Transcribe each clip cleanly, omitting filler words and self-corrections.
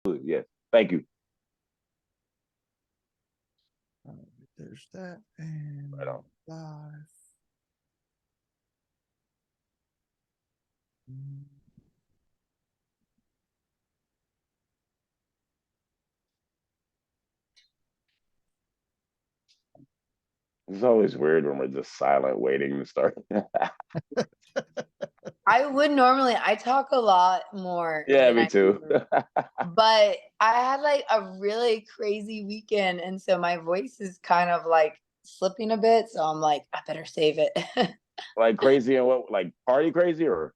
Yes. Thank you. There's that. And Right on. live. It's always weird when we're just silent waiting to start. I would normally, I talk a lot more Yeah, than me I too. do, but I had like a really crazy weekend. And so my voice is kind of like slipping a bit. So I'm like, I better save it. Like crazy and what? Like party crazy or?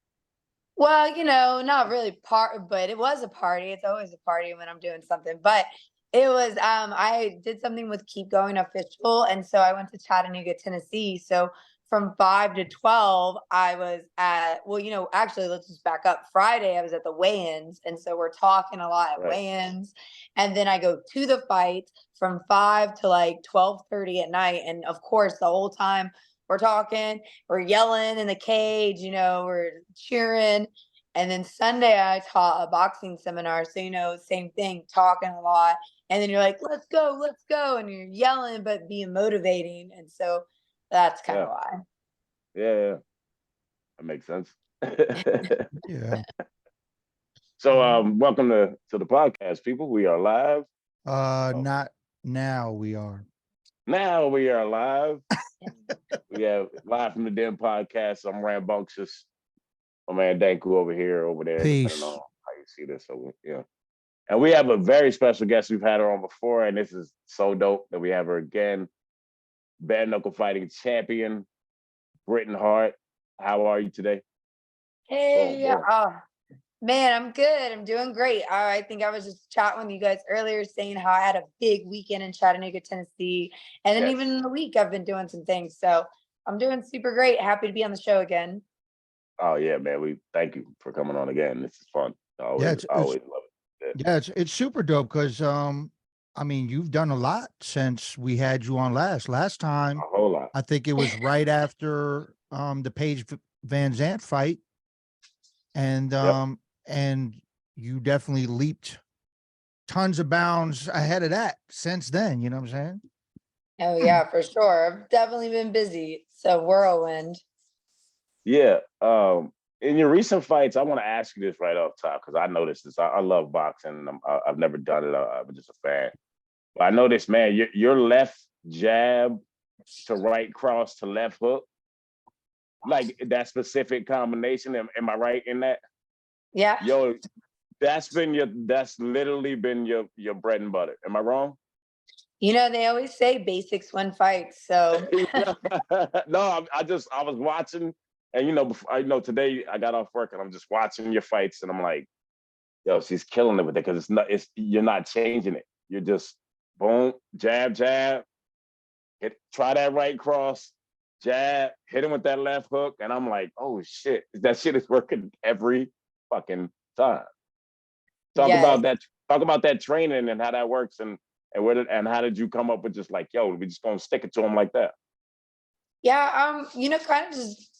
Well, not really but it was a party. It's always a party when I'm doing something. But it was I did something with Keep Going Official, and so I went to Chattanooga, Tennessee. So from 5 to 12, I was at actually let's just back up. Friday I was at the weigh-ins, and so we're talking a lot at Right. weigh-ins. And then I go to the fight from 5 to like 12:30 at night. And of course, the whole time we're talking, we're yelling in the cage, we're cheering. And then Sunday I taught a boxing seminar. So, same thing, talking a lot. And then you're like, let's go, let's go. And you're yelling, but being motivating. And so that's kind of Yeah. why. Yeah. That makes sense. Yeah. So welcome to the podcast, people. We are live. Not now we are. Now we are live. We have live from the Den podcast. I'm rambunctious. My man Danku over there, depending Peace. on how you see this. So yeah. And we have a very special guest. We've had her on before, and this is so dope that we have her again. Bare knuckle fighting champion, Britton Hart. How are you today? Hey, Boom, boom. man, I'm good. I'm doing great. I think I was just chatting with you guys earlier saying how I had a big weekend in Chattanooga, Tennessee. And then Yes. even in the week, I've been doing some things. So I'm doing super great. Happy to be on the show again. Oh yeah, man. We thank you for coming on again. This is fun. Yeah, I always love it. it's super dope because I mean you've done a lot since we had you on last. Last A time whole lot. I think it was right after the Paige Van Zant fight, and Yep. and you definitely leaped tons of bounds ahead of that since then. You know what I'm saying? Oh, yeah, for sure. I've definitely been busy. So whirlwind. Yeah. In your recent fights, I want to ask you this right off top because I noticed this. I love boxing. I've never done it. I'm just a fan. But I noticed, man, your left jab to right cross to left hook, like that specific combination. Am I right in that? Yeah. Yo, that's literally been your bread and butter. Am I wrong? They always say basics win fights. So No, I was watching, and before today I got off work and I'm just watching your fights, and I'm like, yo, she's killing it with it because you're not changing it. You're just boom, jab, jab, try that right cross, jab, hit him with that left hook, and I'm like, oh shit, that shit is working every fucking time. Talk yes. about that. Talk about that training and how that works, and how did you come up with just like, yo, we just gonna stick it to him like that? Yeah, kind of just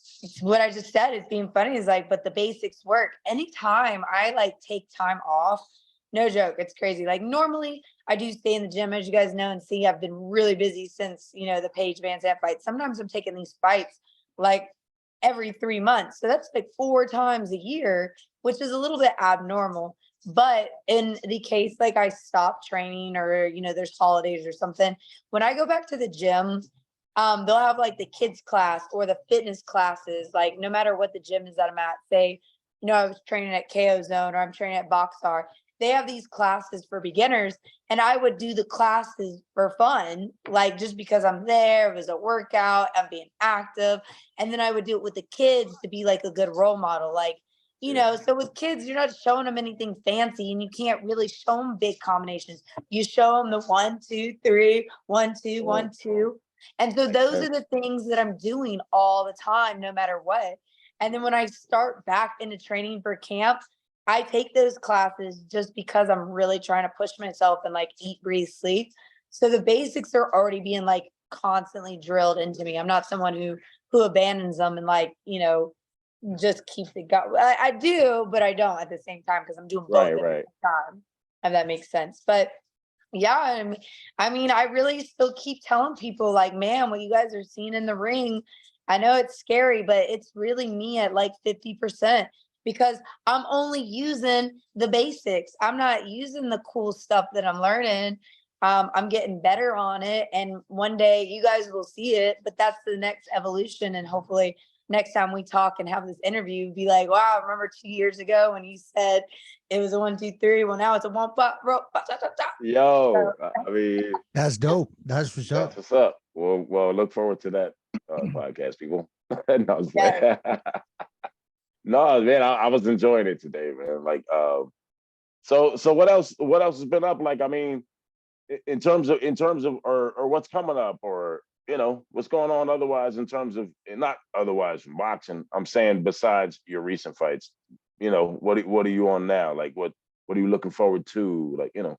what I just said is being funny is like, but the basics work. Anytime I like take time off, no joke, it's crazy. Like normally I do stay in the gym, as you guys know and see. I've been really busy since the Paige Van Zandt fight. Sometimes I'm taking these fights like every 3 months, so that's like 4 times a year, which is a little bit abnormal. But in the case like I stop training or there's holidays or something, when I go back to the gym, they'll have like the kids class or the fitness classes, like no matter what the gym is that I'm at. Say, I was training at KO Zone or I'm training at Boxar. They have these classes for beginners, and I would do the classes for fun, like just because I'm there. It was a workout, I'm being active, and then I would do it with the kids to be like a good role model, like. So with kids, you're not showing them anything fancy, and you can't really show them big combinations. You show them the 1, 2, 3, 1, 2, 1, 2. And so those are the things that I'm doing all the time, no matter what. And then when I start back into training for camp, I take those classes just because I'm really trying to push myself and like eat, breathe, sleep. So the basics are already being like constantly drilled into me. I'm not someone who abandons them and like, just keeps it going. I do, but I don't at the same time because I'm doing both Right, at the right. same time. if that makes sense. But yeah, I mean, I really still keep telling people like, man, what you guys are seeing in the ring, I know it's scary, but it's really me at like 50% because I'm only using the basics. I'm not using the cool stuff that I'm learning. I'm getting better on it. And one day you guys will see it, but that's the next evolution. And hopefully next time we talk and have this interview, be like, wow, I remember 2 years ago when you said it was a 1, 2, 3. Well, now it's a one, but Yo, I mean, That's dope. That's what's up. that's what's up. Well, look forward to that podcast, people. No, I'm just Yeah. like- no, man, I was enjoying it today, man. Like, so what else? What else has been up? Like, I mean, in terms of or what's coming up, or what's going on otherwise in terms of not otherwise from boxing. I'm saying besides your recent fights, what are you on now? Like, what are you looking forward to? Like, I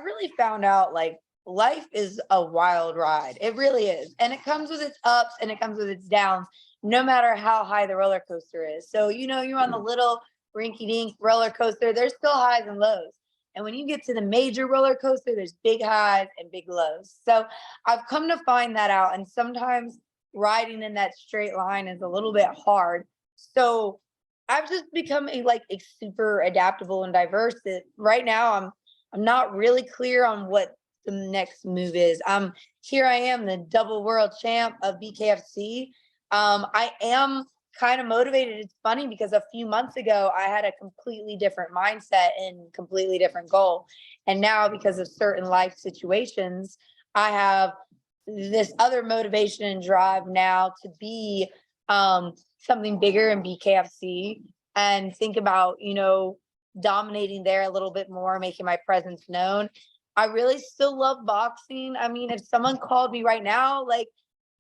really found out like life is a wild ride. It really is. And it comes with its ups and it comes with its downs, no matter how high the roller coaster is. So, you're on the little rinky dink roller coaster, there's still highs and lows. And when you get to the major roller coaster, there's big highs and big lows. So I've come to find that out. And sometimes riding in that straight line is a little bit hard. So I've just become a super adaptable and diverse. That right now I'm not really clear on what the next move is. Here I am, the double world champ of BKFC. I am kind of motivated. It's funny because a few months ago I had a completely different mindset and completely different goal. And now because of certain life situations, I have this other motivation and drive now to be something bigger in BKFC and think about, dominating there a little bit more, making my presence known. I really still love boxing. I mean, if someone called me right now, like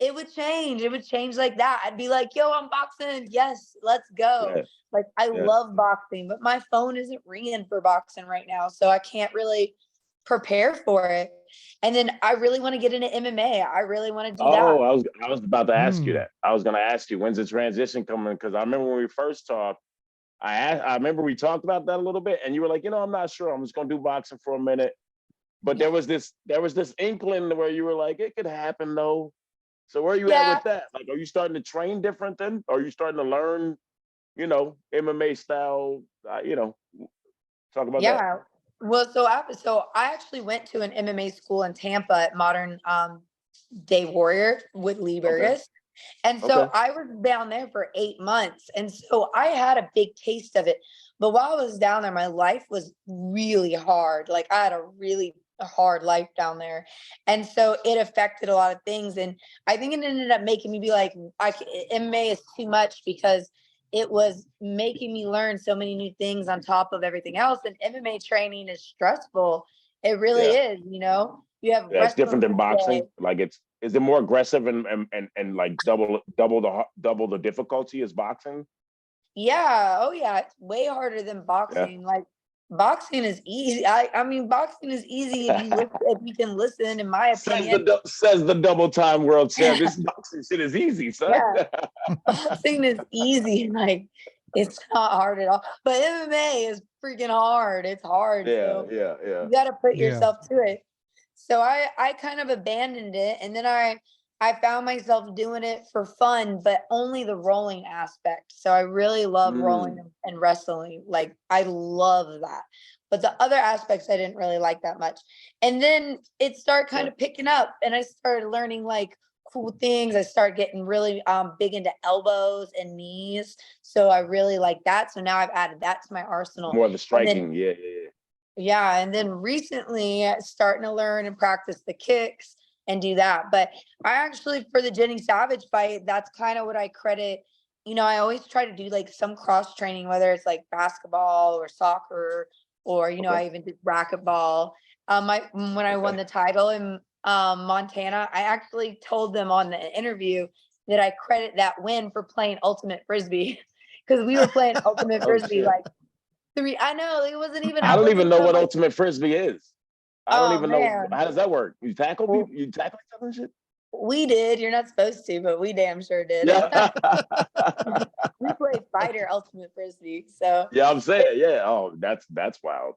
it would change. It would change like that. I'd be like, yo, I'm boxing. Yes, let's go. yeah, Like I yeah. love boxing, but my phone isn't ringing for boxing right now. So I can't really prepare for it. And then I really want to get into MMA. I really want to do that. Oh, I was about to ask you Hmm. that. I was going to ask you, when's the transition coming? Because I remember when we first talked, I remember we talked about that a little bit, and you were like, I'm not sure. I'm just going to do boxing for a minute. But there was this inkling where you were like, it could happen though. So where are you at Yeah. with that? Like, are you starting to train different then? Or are you starting to learn, MMA style? Talk about that. Yeah. Well, so I actually went to an MMA school in Tampa at Modern Day Warrior with Lee Okay. Burgess. And Okay. so I was down there for 8 months. And so I had a big taste of it. But while I was down there, my life was really hard. Like I had a really hard life down there. And so it affected a lot of things. And I think it ended up making me be like, MMA is too much because it was making me learn so many new things on top of everything else. And MMA training is stressful. It really Yeah. is, you have Yeah, it's different than wrestling today. boxing. Like, is it more aggressive and like double the difficulty as boxing? Yeah. Oh, yeah. It's way harder than Yeah. boxing. Like boxing is easy. I mean, boxing is easy if you can listen, in my opinion. Says the double time world champ. This boxing shit is easy, son. Yeah. Boxing is easy. Like it's not hard at all. But MMA is freaking hard. It's hard. Yeah, So yeah, yeah. you got to put Yeah. yourself to it. So I kind of abandoned it, and then I found myself doing it for fun, but only the rolling aspect. So I really love rolling and wrestling. Like I love that. But the other aspects I didn't really like that much. And then it started kind Yeah. of picking up, and I started learning like cool things. I started getting really big into elbows and knees. So I really like that. So now I've added that to my arsenal. More of the And then striking. Yeah, yeah, yeah. yeah, and then recently starting to learn and practice the kicks and do that. But I actually, for the Jenny Savage fight, that's kind of what I credit. I always try to do like some cross training, whether it's like basketball or soccer, or Okay. I even did racquetball. When I won the title in Montana, I actually told them on the interview that I credit that win for playing ultimate frisbee because we were playing ultimate Oh, frisbee shit. like I know it wasn't even. I don't even know what like, ultimate frisbee is. I don't oh even know. man. How does that work? You tackle Well, people? You tackle each other and shit? We did. You're not supposed to, but we damn sure did. Yeah. We played fighter ultimate frisbee, so Yeah, I'm saying, yeah. Oh, that's wild.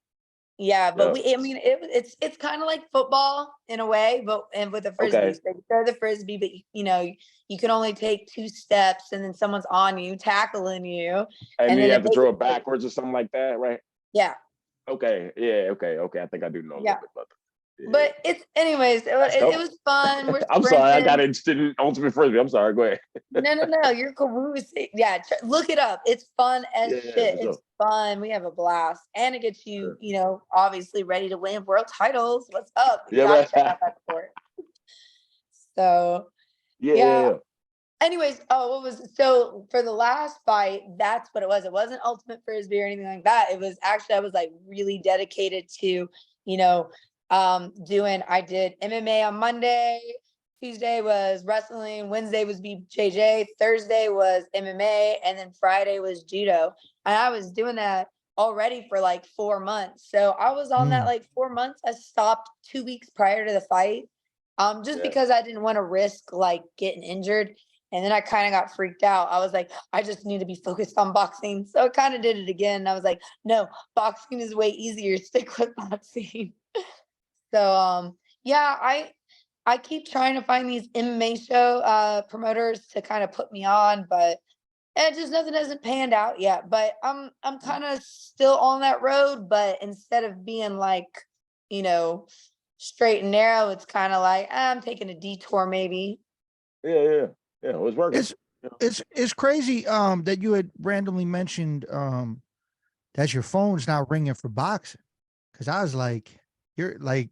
yeah. But Yeah. I mean, it's kind of like football in a way, but and with a frisbee, Okay. so you throw the frisbee, but you can only take 2 steps, and then someone's on you, tackling you, And and then then you if have to they throw get it backwards or something like that, right? yeah, Okay. Yeah. Okay. Okay. I think I do know a little yeah. bit about that. Yeah. But it's anyways, That's it dope. was fun. We're I'm sorry. I got sprinting. interested in ultimate frisbee. I'm sorry. Go ahead. No, no, no. You're cool. Yeah, look it up. It's fun as Yeah. shit. For It's sure. fun. We have a blast, and it gets you, Sure. obviously ready to win world titles. What's up? You Yeah. gotta Right. check out that sport. So Yeah. Yeah. yeah. Yeah. Anyways, so for the last fight? That's what it was. It wasn't ultimate frisbee or anything like that. It was actually I was like really dedicated to, you know, doing. I did MMA on Monday. Tuesday was wrestling. Wednesday was BJJ. Thursday was MMA, and then Friday was judo. And I was doing that already for like 4 months. So I was on that Mm. like 4 months. I stopped 2 weeks prior to the fight, just Yeah. because I didn't want to risk like getting injured. And then I kind of got freaked out. I was like, I just need to be focused on boxing. So I kind of did it again. I was like, no, boxing is way easier. Stick with boxing. So yeah, I keep trying to find these MMA show promoters to kind of put me on, but it just nothing hasn't panned out yet. But I'm kind of still on that road, but instead of being like, you know, straight and narrow, it's kind of like I'm taking a detour maybe. Yeah. Yeah. Yeah. It was working. It's it's crazy that you had randomly mentioned that your phone's not ringing for boxing. Cause I was like, you're like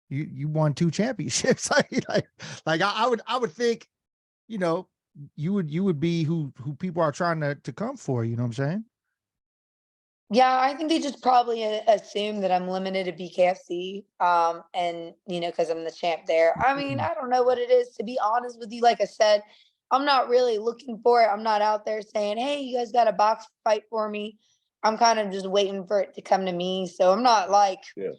you won 2 championships. Like I would think, you know, you would be who people are trying to come for, you know what I'm saying? Yeah, I think they just probably assume that I'm limited to BKFC, and because I'm the champ there. I mean, Mm. I don't know what it is, to be honest with you. Like I said, I'm not really looking for it. I'm not out there saying, "Hey, you guys got a box fight for me." I'm kind of just waiting for it to come to me. So I'm not like Yeah.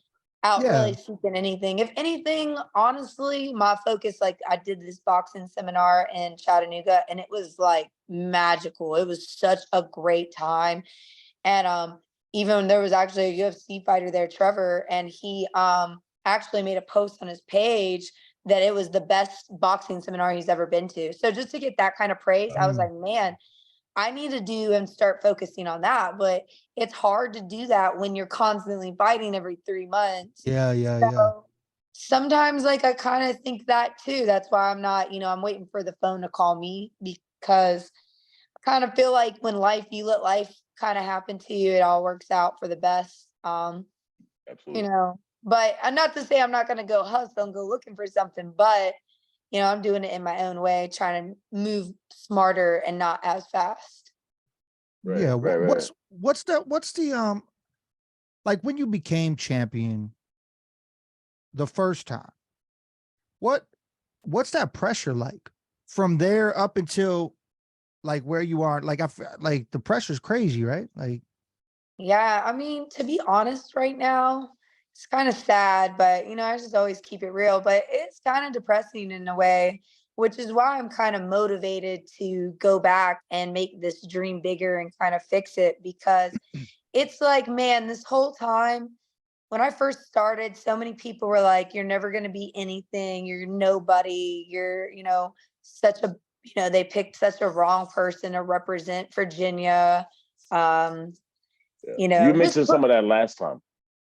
out Yeah. really seeking anything. If anything, honestly, my focus, like I did this boxing seminar in Chattanooga, and it was like magical. It was such a great time. And even there was actually a UFC fighter there, Trevor, and he actually made a post on his page that it was the best boxing seminar he's ever been to. So just to get that kind of praise, I was Mm. like, man, I need to do and start focusing on that. But it's hard to do that when you're constantly fighting every 3 months. Yeah, yeah, yeah. So sometimes like I kind of think that too. That's why I'm not, I'm waiting for the phone to call me, because kind of feel like when you let life kind of happen to you, it all works out for the best. Absolutely. But not to say I'm not going to go hustle and go looking for something, but I'm doing it in my own way, trying to move smarter and not as fast. Right. Yeah. Right. Right. What's the like when you became champion the first time, what what's that pressure like from there up until like where you are? Like like the pressure's crazy, right? Like Yeah, I mean, to be honest, right now, it's kind of sad, but I just always keep it real. But it's kind of depressing in a way, which is why I'm kind of motivated to go back and make this dream bigger and kind of fix it, because it's like, man, this whole time when I first started, so many people were like, you're never going to be anything, you're nobody, you're, such a, they picked such a wrong person to represent Virginia. Um, Yeah. You just mentioned some of that last time.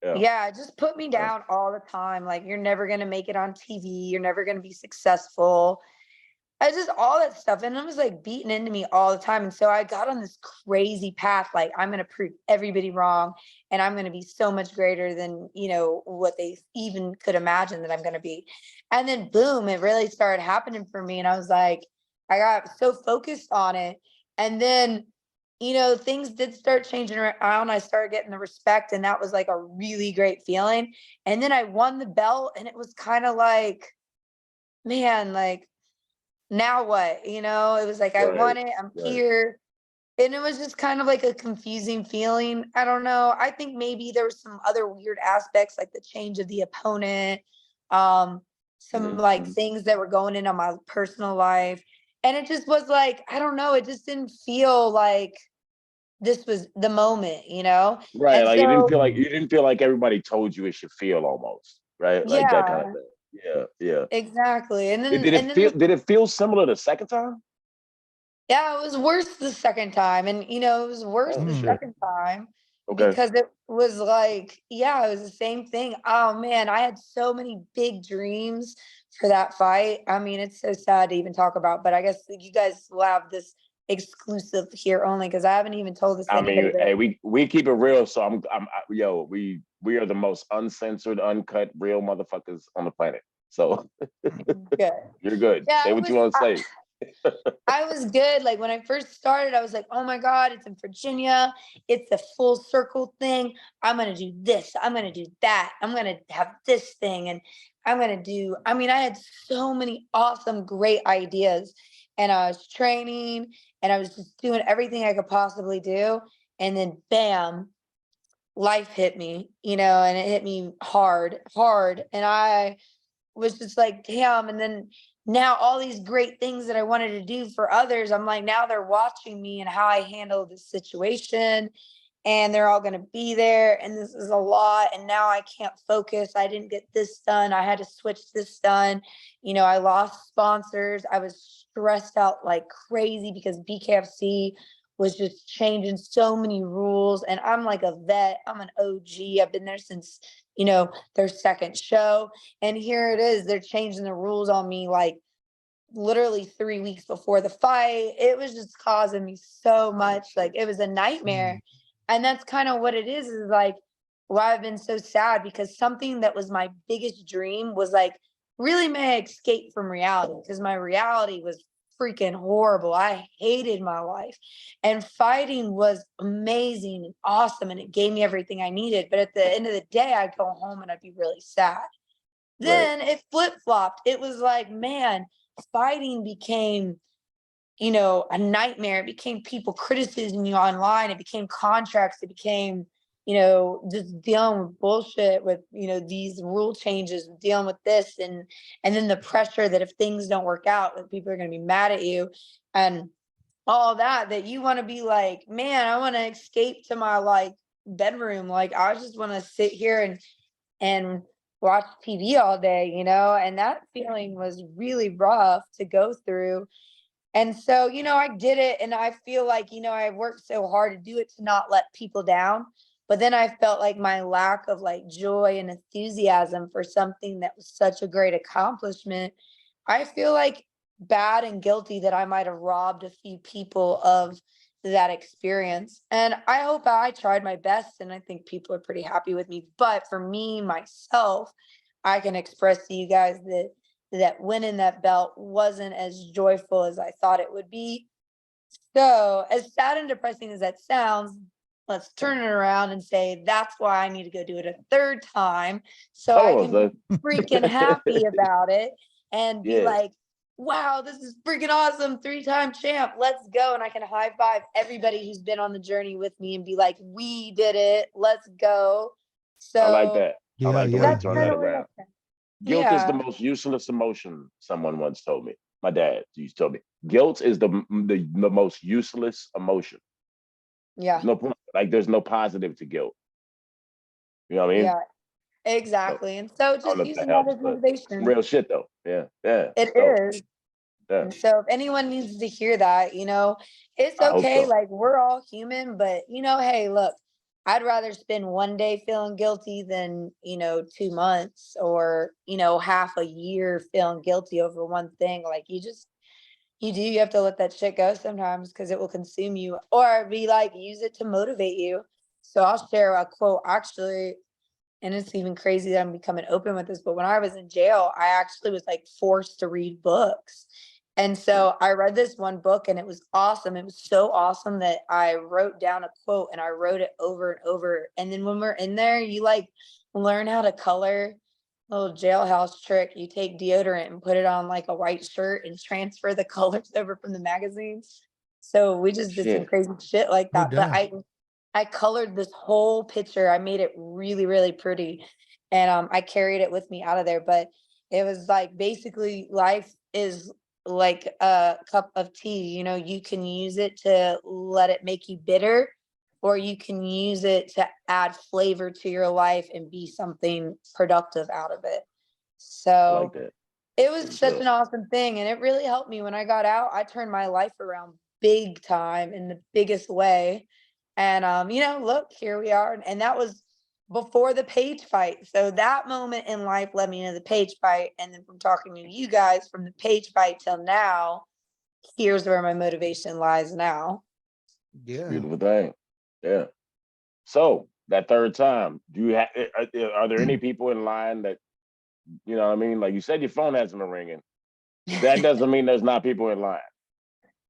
Yeah. yeah, just put me Right. down all the time. Like, you're never gonna make it on TV. You're never gonna be successful. I just all that stuff. And it was like beaten into me all the time. And so I got on this crazy path, like I'm gonna prove everybody wrong, and I'm gonna be so much greater than, what they even could imagine that I'm gonna be. And then boom, it really started happening for me. And I was like, I got so focused on it. And then things did start changing around. I started getting the respect, and that was like a really great feeling. And then I won the belt, and it was kind of like, man, like, now what? It was like I Right. won it, I'm Right. here. And it was just kind of like a confusing feeling. I don't know. I think maybe there was some other weird aspects, like the change of the opponent. Um, some like Mhm. things that were going in on my personal life. And it just was like, I don't know, it just didn't feel like this was the moment, you know? Right, And like so, Mm. you didn't feel like everybody told you it should feel almost, right? Like that kind of yeah, thing. Yeah, yeah. exactly. Did did it feel similar the second time? Yeah, it was worse the second time. And, it was worse Oh the Mm. shit. second time Okay. because it was like, yeah, it was the same thing. Oh man, I had so many big dreams for that fight. I mean, it's so sad to even talk about, but I guess you guys will have this exclusive here only because I haven't even told this to I anybody. mean, hey, we keep it real, so yo, we are the most uncensored, uncut, real motherfuckers on the planet. So Good. you're good. Yeah, Say it what you was. want to say. I was good. Like when I first started, I was like, oh my God, it's in Virginia. It's a full circle thing. I'm going to do this. I'm going to do that. I'm going to have this thing. And I'm going to do, I mean, I had so many awesome, great ideas. And I was training and I was just doing everything I could possibly do. And then bam, life hit me, and it hit me hard, hard. And I was just like, damn. And then now all these great things that I wanted to do for others, I'm like, now they're watching me and how I handle this situation. And they're all going to be there. And this is a lot. And now I can't focus. I didn't get this done. I had to switch this done. I lost sponsors. I was stressed out like crazy because BKFC was just changing so many rules. And I'm like a vet. I'm an OG. I've been there since, their second show. And here it is. They're changing the rules on me like literally 3 weeks before the fight. It was just causing me so much. Like it was a Mm. nightmare. And that's kind of what it is like why I've been so sad because something that was my biggest dream was like really my escape from reality because my reality was freaking horrible. I hated my life. And fighting was amazing and awesome and it gave me everything I needed. But at the end of the day, I'd go home and I'd be really sad. Right. Then it flip-flopped. It was like, man, fighting became, a nightmare. It became people criticizing you online. It became contracts. It became, just dealing with bullshit with, these rule changes, dealing with this and then the pressure that if things don't work out, that people are going to be mad at you and all that you want to be like, man, I want to escape to my like bedroom. Like I just want to sit here and watch TV all day, and that feeling was really rough to go through. And so, I did it and I feel like, I worked so hard to do it to not let people down. But then I felt like my lack of like joy and enthusiasm for something that was such a great accomplishment. I feel like bad and guilty that I might have robbed a few people of that experience. And I hope I tried my best and I think people are pretty happy with me. But for me, myself, I can express to you guys that winning that belt wasn't as joyful as I thought it would be. So, as sad and depressing as that sounds, let's turn it around and say that's why I need to go do it a third time so I Oh, can be so freaking happy about it and be yeah. like, wow, this is freaking awesome. 3-time champ. Let's go. And I can high five everybody who's been on the journey with me and be like, we did it. Let's go. I like So that. I Yeah, like the way yeah, you that's turn kind that yeah. of where around. that's at. Guilt is the Yeah. most useless emotion, someone once told me. My dad used to tell me. Guilt is the most useless emotion. There's Yeah. no point. Like there's no positive to guilt. You know what I mean? Yeah. So Exactly. And so I don't just know if that using that helps, as but some motivation. real shit though. Yeah, yeah, It it's dope. is. Yeah, And so if anyone needs to hear that, it's I hope okay. so. Like we're all human, but hey, look, I'd rather spend one day feeling guilty than, 2 months or, half a year feeling guilty over one thing. Like you have to let that shit go sometimes because it will consume you or be like, use it to motivate you. So I'll share a quote actually, and it's even crazy that I'm becoming open with this, but when I was in jail, I actually was like forced to read books. And Mm. so I read this one book and it was awesome. It was so awesome that I wrote down a quote and I wrote it over and over. And then when we're in there, you like learn how to color. Little jailhouse trick. You take deodorant and put it on like a white shirt and transfer the colors over from the magazines. So we just did some Shit. crazy shit like No that. But doubt. I colored this whole picture. I made it really, really pretty. And I carried it with me out of there. But It was like basically life is like a cup of tea. You know, you can use it to let it make you bitter, or you can use it to add flavor to your life and be something productive out of it. I like So that. it was It's such real. an awesome thing. And it really helped me when I got out. I turned my life around big time in the biggest way. And you know, look, here we are. And that was before the Page fight. So that moment in life led me to the Page fight. And then from talking to you guys from the Page fight till now, here's where my motivation lies now. Yeah. Beautiful thing. Yeah. So that third time, do you have? Are there any people in line that you know what I mean? Like you said, your phone hasn't been ringing. That doesn't mean there's not people in line.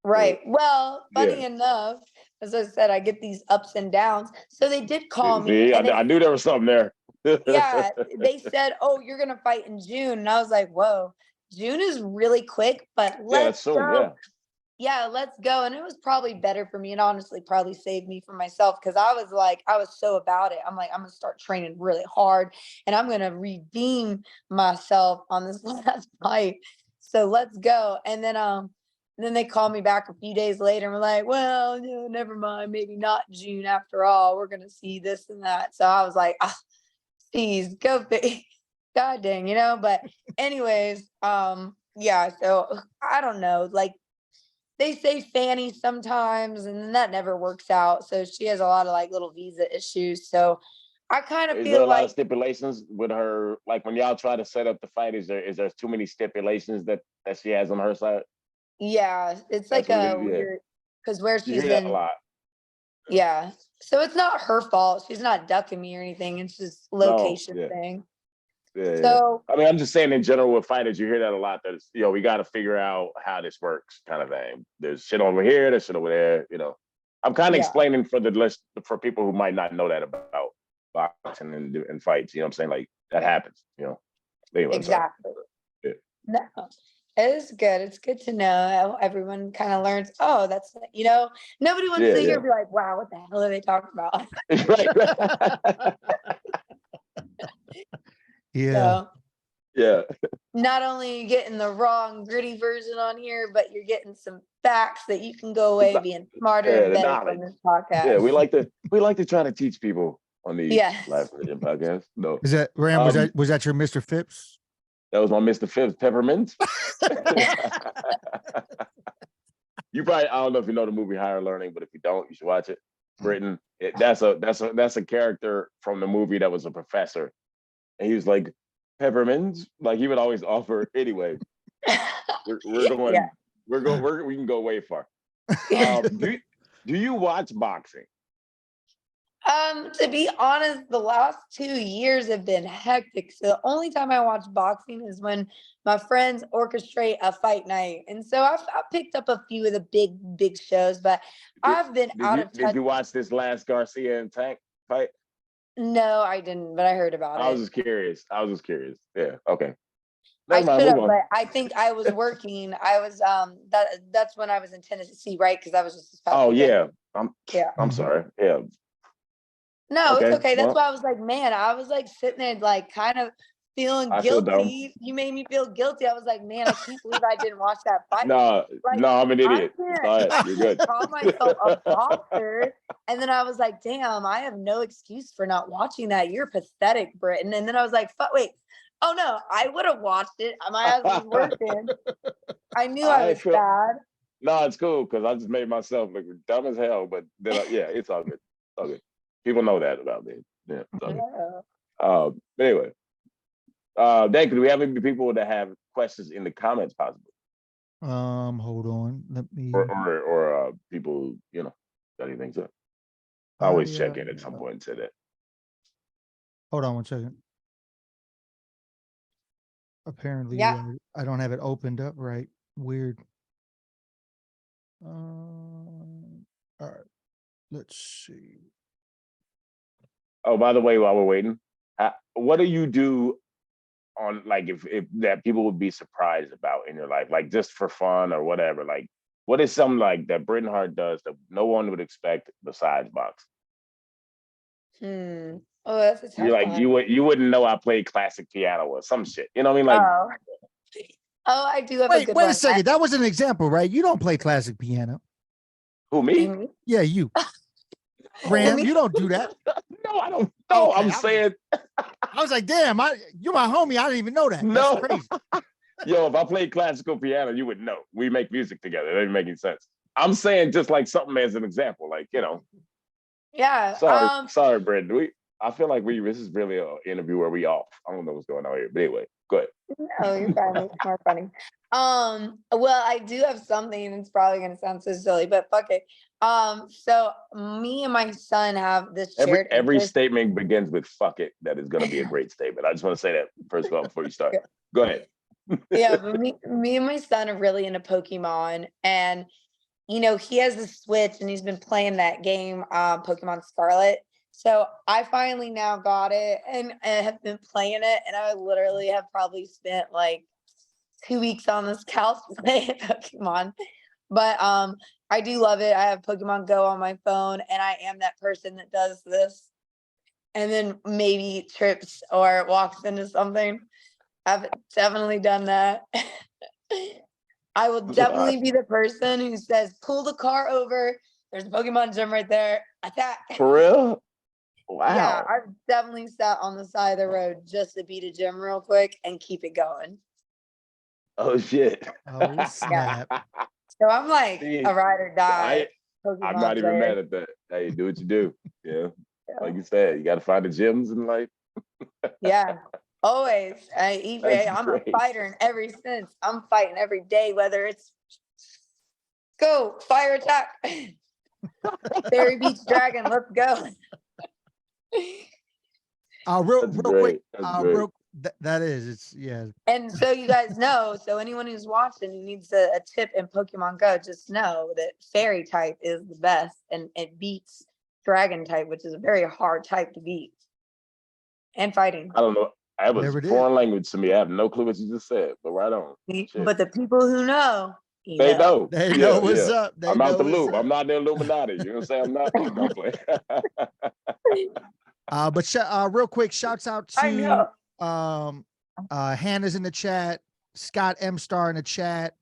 Right. Well, Yeah. funny enough, as I said, I get these ups and downs. So they did call me See, and I they, knew there was something there. yeah, they said, "Oh, you're gonna fight in June." And I was like, "Whoa, June is really quick, but Yeah, let's it's soon. go." Yeah. Yeah, let's go. And it was probably better for me and honestly probably saved me from myself because I was like, I was so about it. I'm like, I'm gonna start training really hard and I'm gonna redeem myself on this last fight. So let's go. And then they called me back a few days later and were like, well, no, never mind, maybe not June after all. We're gonna see this and that. So I was like, ah, geez, go big. God dang, you know, but anyways, yeah, so I don't know, like they say Fanny sometimes, and then that never works out. So she has a lot of like little visa issues. So I kind of Is there feel a lot of like, stipulations with her? Like when y'all try to set up the fight, is there too many stipulations that she has on her side? yeah, it's That's like what it a is. Yeah, weird because where you she's hear that a in, lot. yeah. So it's not her fault. She's not ducking me or anything. It's just No, location yeah, thing. yeah. So I mean, I'm just saying in general with fighters, you hear that a lot. That it's, we got to figure out how this works, kind of thing. There's shit over here, there's shit over there. I'm kind of yeah, explaining for the list for people who might not know that about boxing and fights. You know what I'm saying? Like that happens. Anyway, I'm sorry. exactly. Yeah. No, it is good. It's good to know. Everyone kind of learns. Oh, that's you know. Nobody wants Yeah, to hear yeah. and be like, "Wow, what the hell are they talking about?" Right. Yeah. So Yeah. not only are you getting the raw and gritty version on here, but you're getting some facts that you can go away being smarter Yeah, and the better from knowledge. this Yeah, podcast. we like to try to teach people on these live Yes. version podcasts. No. Is that Ram? Um, Was that your Mr. Phipps? that was my Mr. Phipps peppermint. You probably I don't know if you know the movie Higher Learning, but if you don't, you should watch it. Britain. That's a character from the movie that was a professor. And he was like, peppermints? Like he would always offer anyway. We're Yeah. going we can go way far. Do you watch boxing? To be honest, the last 2 years have been hectic. So the only time I watch boxing is when my friends orchestrate a fight night. And so I've picked up a few of the big shows, but Did, I've been did out you of did touch. you watch this last Garcia and Tank fight? No, I didn't, but I heard about I was it. just curious. Yeah. Okay. I Never mind. should Move have, on. but I think I was working. I was that's when I was in Tennessee, right? Because I was just this past Oh weekend. yeah. I'm Yeah. I'm Mhm. sorry. Yeah. No, it's Okay. okay. That's Well, why I was like, man, I was like sitting there like kind of feeling I feel dumb. guilty. You made me feel guilty. I was like, man, I can't believe I didn't watch that fight. No, Like, no, I'm an I idiot. can't Go ahead. You're good. call myself a boxer. And then I was like, damn, I have no excuse for not watching that. You're pathetic, Britton. And then I was like, wait. Oh no, I would have watched it. My ass was working. I knew I I was feel sad. no, it's cool because I just made myself look dumb as hell. But then, yeah, it's all good. It's all good. People know that about me. Yeah, it's all good. Yeah. Anyway, Dan, do we have any people that have questions in the comments, possibly, Hold on. Let or me. people got anything to? I I always check in at some point and say that. hold on one second. Apparently, Yeah. I don't have it opened up right. Weird. All right. Let's see. Oh, by the way, while we're waiting, what do you do on like if that people would be surprised about in your life, like just for fun or whatever? Like, what is something like that Britain Hart does that no one would expect besides boxing? Oh, that's a You're tough like, one. you wouldn't know I played classic piano or some shit. You know what I mean? Like, Oh. Oh, I do have a good Wait a one. second. That was an example, right? You don't play classic piano. who, me? Me? Yeah, you. Oh, Ram, me? you don't do that. no, I don't know. Okay, I'm saying, I was like, damn, you're my homie. I didn't even know that. That's no. crazy. Yo, if I played classical piano, you would know. We make music together. It doesn't make any sense. I'm saying just like something as an example, like, Yeah. sorry, Brandon. I feel like this is really an interview where we off. I don't know what's going on here, but anyway, go ahead. No, you're fine. It's more funny. Well, I do have something, and it's probably gonna sound so silly, but fuck it. So me and my son have this shared Every interest. statement begins with "fuck it." That is going to be a great statement. I just want to say that first of all before you start. Go ahead. Yeah, but me and my son are really into Pokemon, and he has the Switch, and he's been playing that game, Pokemon Scarlet. So I finally now got it, and have been playing it, and I literally have probably spent like 2 weeks on this couch playing Pokemon. But I do love it. I have Pokemon Go on my phone, and I am that person that does this and then maybe trips or walks into something. I've definitely done that. I will definitely be the person who says, pull the car over. There's a Pokemon gym right there. Attack. For real? Yeah, Wow. I've definitely sat on the side of the road just to beat a gym real quick and keep it going. Oh shit. Oh, snap. So I'm like See, a ride or die I'm Pokemon not even player. mad at that. Hey, do what you do. Yeah. Yeah. Like you said, you got to find the gyms in life. Yeah, always. That's I'm a great. fighter in every sense. I'm fighting every day, whether it's go fire attack, Fairy Beach Dragon, let's go. That's Real quick. great. That's great. That is. It's yeah. And so you guys know, so anyone who's watching who needs a tip in Pokemon Go, just know that Fairy type is the best, and it beats Dragon type, which is a very hard type to beat. And fighting. I don't know. That was Whatever it is. foreign language to me. I have no clue what you just said, but right on. Shit. But the people who know, They know. They Yeah, know what's yeah. up. They I'm out know the what's loop. up. I'm not the Illuminati. You know what I'm saying? I'm not. I'm playing. But real quick, shouts out I to know. Hannah's in the chat, Scott M Star in the chat,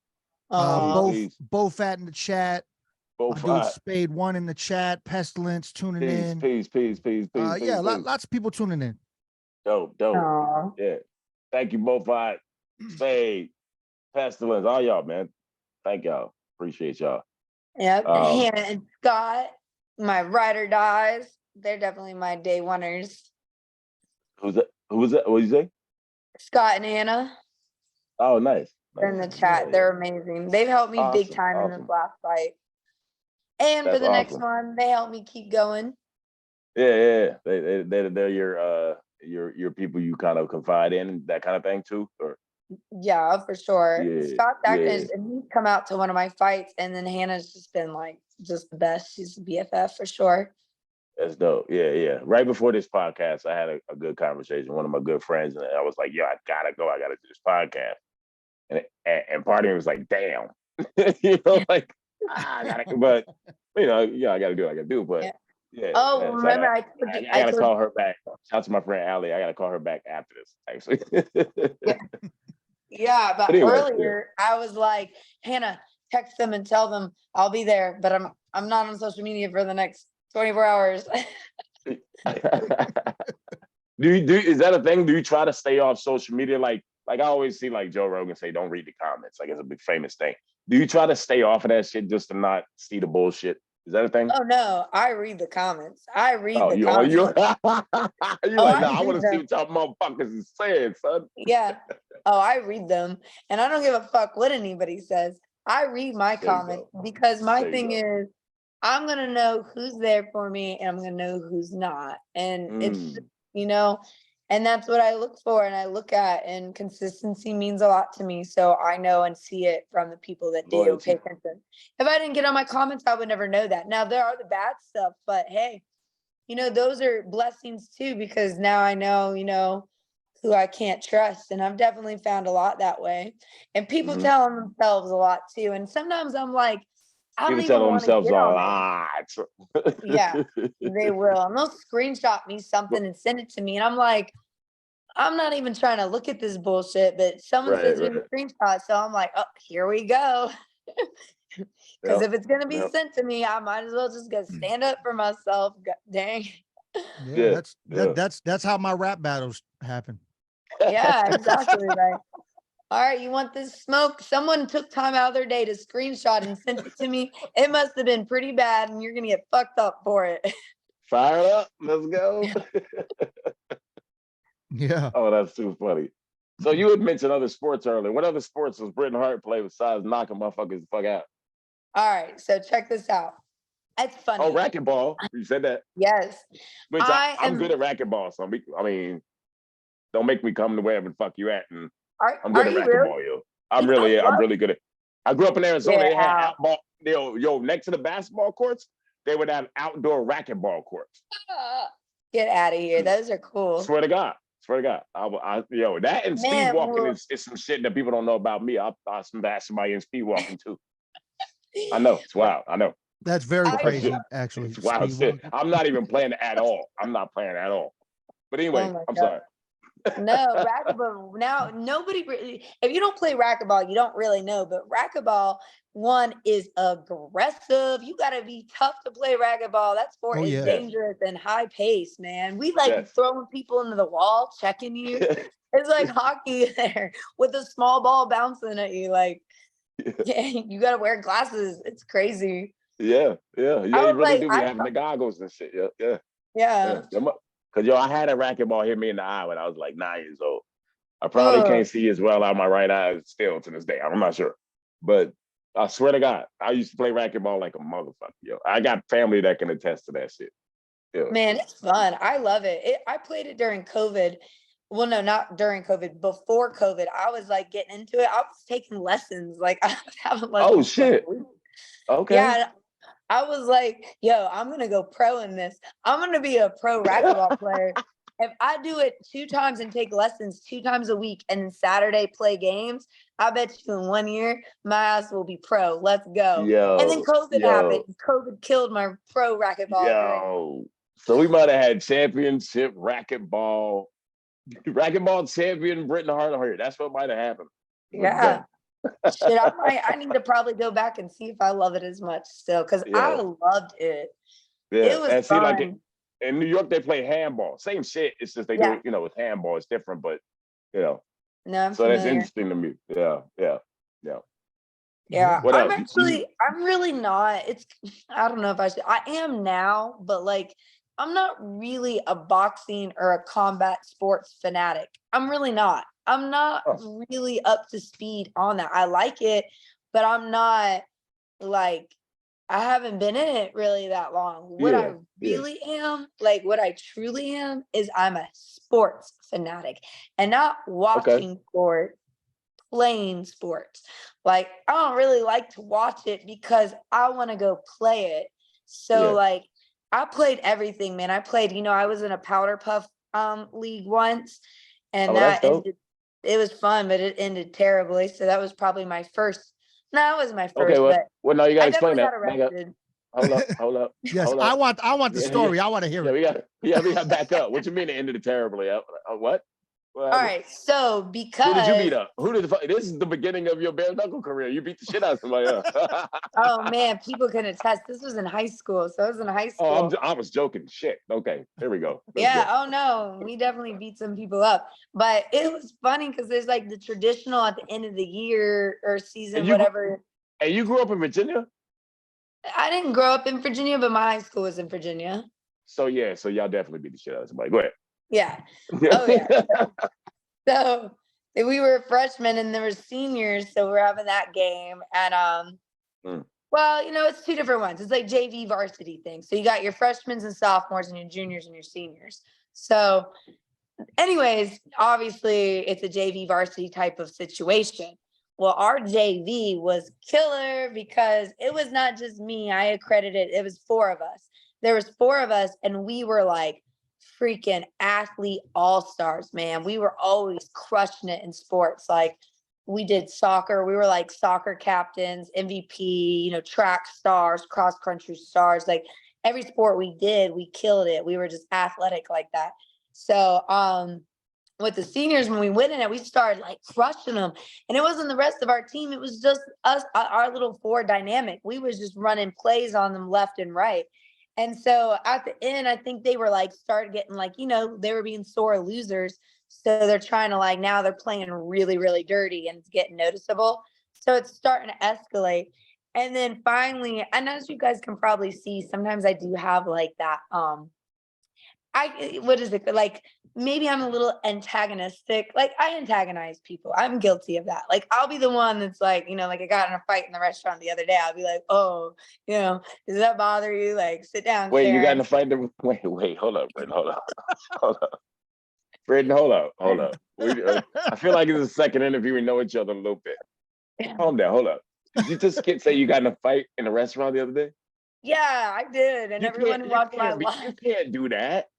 Peace. both at in the chat. Both Dude, Spade One in the chat, Pestilence tuning in. Peace. Yeah, lots of people tuning in. Dope. Aww. Yeah. Thank you, both. Spade, Pestilence, all y'all, man. Thank y'all. Appreciate y'all. Yep. Hannah and Scott, my ride or dies. They're definitely my day oneers. Who was that? What did you say? Scott and Hannah. Oh, nice. They're in the chat. They're amazing. They've helped me big time in this last fight. And for the next one, they helped me keep going. Yeah. They're your people you kind of confide in, that kind of thing too, or yeah, for sure. Yeah, Scott and he's come out to one of my fights, and then Hannah's just been like just the best. She's a BFF for sure. That's dope. Yeah. Right before this podcast, I had a good conversation with one of my good friends, and I was like, "Yo, I gotta go. I gotta do this podcast." And part of me was like, "Damn," like I gotta. But I gotta do what I gotta do. But Oh, so remember I gotta call her back. Shout out to my friend Allie. I gotta call her back after this, actually. Yeah, but anyway, earlier I was like, Hannah, text them and tell them I'll be there, but I'm not on social media for the next 24 hours. Is that a thing? Do you try to stay off social media? Like I always see like Joe Rogan say, don't read the comments. Like it's a big famous thing. Do you try to stay off of that shit just to not see the bullshit? Is that a thing? Oh no, I read the comments. I read the you're comments. you're like, nah, I want to see what y'all motherfuckers is saying, son. Yeah. Oh, I read them, and I don't give a fuck what anybody says. I read my comments because my thing is, I'm gonna know who's there for me, and I'm gonna know who's not, and it's and that's what I look for and I look at, and consistency means a lot to me. So I know and see it from the people that do pay attention. If I didn't get on my comments, I would never know that. Now there are the bad stuff, but hey, those are blessings too, because now I know, who I can't trust. And I've definitely found a lot that way. And people tell themselves a lot too. And sometimes I'm like, I don't People even tell want to themselves get all, on it. Yeah, they will. And they'll screenshot me something and send it to me. And I'm like, I'm not even trying to look at this bullshit, but someone Right, sends me right. a screenshot. So I'm like, oh, here we go. Because Yep, if it's gonna be yep. sent to me, I might as well just go stand up for myself. Dang. Yeah, Yeah, that's yeah. that's how my rap battles happen. Yeah, exactly. Like, all right, you want this smoke? Someone took time out of their day to screenshot and sent it to me. It must have been pretty bad, and you're gonna get fucked up for it. Fire it up. Let's go. Yeah. Oh, that's too funny. So you had mentioned other sports earlier. What other sports does Britton Hart play besides knocking motherfuckers the fuck out? All right, so check this out. It's Oh, funny. racquetball. You said that. Yes, Which I I'm good am. at racquetball. So I mean, don't make me come to wherever the fuck you at. And I'm good Are at you really? racquetball, yo. I I'm love. really good at. I grew up in Arizona. Get They had out. outball, yo, next to the basketball courts, they would have outdoor racquetball courts. Get out of here. Those are cool. Swear to God. Swear to God. Yo, that and speed Man, walking well, is some shit that people don't know about me. I smash somebody in speed walking too. I know. It's wild. I know. That's very I But shit, crazy, actually. it's wild Speed shit. walking. I'm not even playing at all. I'm not playing at all. But oh anyway, my I'm god. sorry. No, racquetball. Now nobody really, if you don't play racquetball, you don't really know. But racquetball, one is aggressive. You gotta be tough to play racquetball. That sport Oh is yeah. Yes. dangerous and high pace, man. We like Yes. throwing people into the wall, checking you. It's like hockey there with a small ball bouncing at you. Like, yeah, you gotta wear glasses. It's crazy. Yeah. Yeah. I You was really like, do be having the goggles and shit. Yeah. Yeah. yeah. Yeah. Cause yo, I had a racquetball hit me in the eye when I was like 9 years old. I probably Oh, can't see as well out of my right eye still to this day. I'm not sure. But I swear to God, I used to play racquetball like a motherfucker, yo. I got family that can attest to that shit. Yeah. man, it's fun. I love it. I played it during COVID. Well, no, not during COVID. Before COVID, I was like getting into it. I was taking lessons. Like I was having Oh lessons for shit. a week. Okay. Yeah, and I was like, yo, I'm gonna go pro in this. I'm gonna be a pro racquetball player. If I do it 2 times and take lessons 2 times a week and then Saturday play games, I bet you in 1 year my ass will be pro. Let's go. And then Yo, COVID happened. yo, COVID killed my pro racquetball dream. yo. So we might have had championship racquetball champion Britton Hart here. That's what might have happened. With the Yeah. gun. Shit, I need to probably go back and see if I love it as much still because I Yeah, loved it. yeah. It was And see, like fun. in New York, they play handball. Same shit. It's just they do Yeah. it, with handball. It's different, but you know. No, I'm So that's familiar. interesting to me. Yeah, yeah, yeah. Yeah, Yeah. What else? I'm really not. I don't know if I should. I am now, but like, I'm not really a boxing or a combat sports fanatic. I'm really not. I'm not Oh, really up to speed on that. I like it, but I'm not like, I haven't been in it really that long. What yeah, I yeah. really am, like what I truly am, is I'm a sports fanatic and not Okay. watching sports, playing sports. Like I don't really like to watch it because I want to go play it. So Yeah. like I played everything, man. I played, I was in a powder puff league once and Oh, that's that dope. ended, it was fun, but it ended terribly. So that was probably my first. No, it was my Okay. first, but Well, now you got I to explain definitely that. got Back up. arrested. Hold up, Yes, hold I up. want the Yeah, yeah, story. I want to hear yeah. it. We got to back up. What you mean it ended terribly? What? What All happened? right. So Who did you because beat up? This is the beginning of your bare knuckle career. You beat the shit out of somebody else. oh man, people can attest. This was in high school. So I was in high Oh, school. I was joking. Shit. Okay, here we go. Let's Yeah. go. Oh no, we definitely beat some people up. But it was funny because there's like the traditional at the end of the year or And season, you whatever. and you grew up in Virginia, I didn't grow up in Virginia, but my high school was in Virginia. so yeah, so y'all definitely beat the shit out of somebody. Go Yeah. Oh yeah. ahead. So we were freshmen and there were seniors, so we're having that game. And Mm. well, it's two different ones. It's like JV varsity thing. So you got your freshmen and sophomores and your juniors and your seniors. So anyways, obviously it's a JV varsity type of situation. Well, our JV was killer because it was not just me. I accredited it was 4 of us. There was 4 of us, and we were like freaking athlete all-stars, man. We were always crushing it in sports. Like we did soccer. We were like soccer captains, MVP, you know, track stars, cross country stars. Like every sport we did, we killed it. We were just athletic like that. So with the seniors, when we went in it, we started like crushing them. And it wasn't the rest of our team. It was just us, our little four dynamic. We was just running plays on them left and right. And so at the end, I think they were like, started getting like, you know, they were being sore losers. So they're trying to like, now they're playing really, really dirty and it's getting noticeable. So it's starting to escalate. And then finally, and as you guys can probably see, sometimes I do have like that, what is it? Like maybe I'm a little antagonistic. Like I antagonize people. I'm guilty of that. Like I'll be the one that's like, you know, like I got in a fight in the restaurant the other day. I'll be like, oh, you know, does that bother you? Like sit down. Wait, Karen. you got in a fight? Wait, hold up, Britton, hold up. Hold up. Britton, hold up. I feel like it's the second interview. We know each other a little bit. Calm down, hold up. Did you just say you got in a fight in a restaurant the other day? Yeah, I did. And everyone watched my live. You can't do that.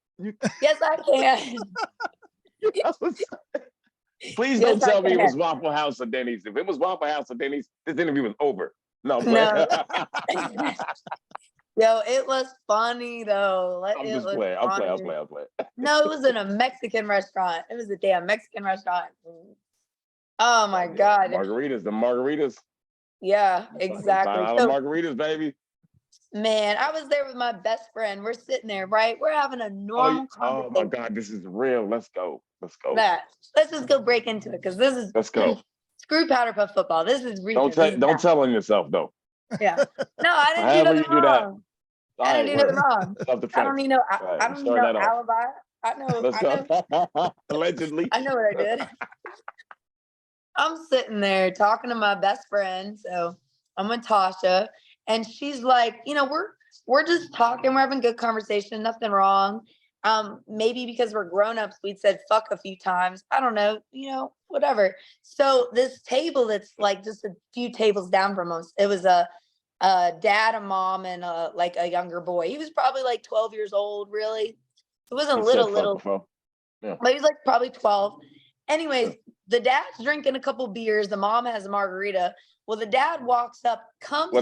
Yes, I can. Please don't tell me it was Waffle House or Denny's. If it was Waffle House or Denny's, this interview was over. No. Yo, it was funny though. I'm just playing. I'm playing. No, it was in a Mexican restaurant. It was a damn Mexican restaurant. Oh my God. The margaritas. Yeah, exactly. So, margaritas, baby. Man, I was there with my best friend. We're sitting there, right? We're having a normal conversation. Oh my God, this is real. Let's go. Let's just go break into it because this is. Let's go. Screw powder puff football. This is real. Don't tell on yourself though. Yeah. No, I didn't do nothing wrong. I didn't do nothing wrong. I don't need no alibi. I know. Allegedly. I know what I did. I'm sitting there talking to my best friend. So I'm with Tasha. And she's like, you know, we're just talking, we're having good conversation, nothing wrong. Maybe because we're grown-ups, we'd said fuck a few times. I don't know, you know, whatever. So this table that's like just a few tables down from us, it was a dad, a mom, and like a younger boy. He was probably like 12 years old, really. It wasn't little. Yeah. But he was like probably 12. Anyways, the dad's drinking a couple beers. The mom has a margarita. Well, the dad walks up, comes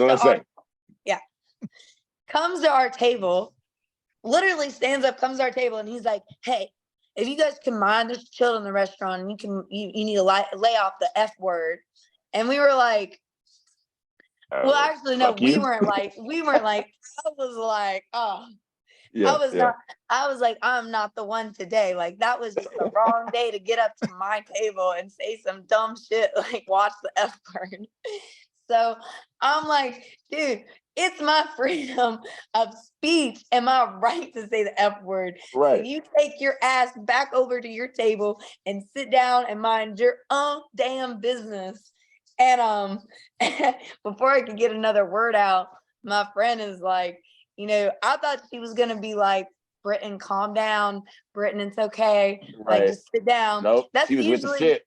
to our table, literally stands up, comes to our table, and he's like, hey, if you guys can mind, there's children in the restaurant, and you need to lay off the F word. And we were like, well, actually, no, we weren't like, I was like, oh. Yeah, I was like, I'm not the one today. Like that was just the wrong day to get up to my table and say some dumb shit, like watch the F word. So I'm like, dude, it's my freedom of speech and my right to say the F word. Right. So you take your ass back over to your table and sit down and mind your own damn business. And before I could get another word out, my friend is like, you know, I thought she was going to be like, Britton, calm down. Britton, it's okay. Right. Like, just sit down. Nope, that's she was usually, with the shit.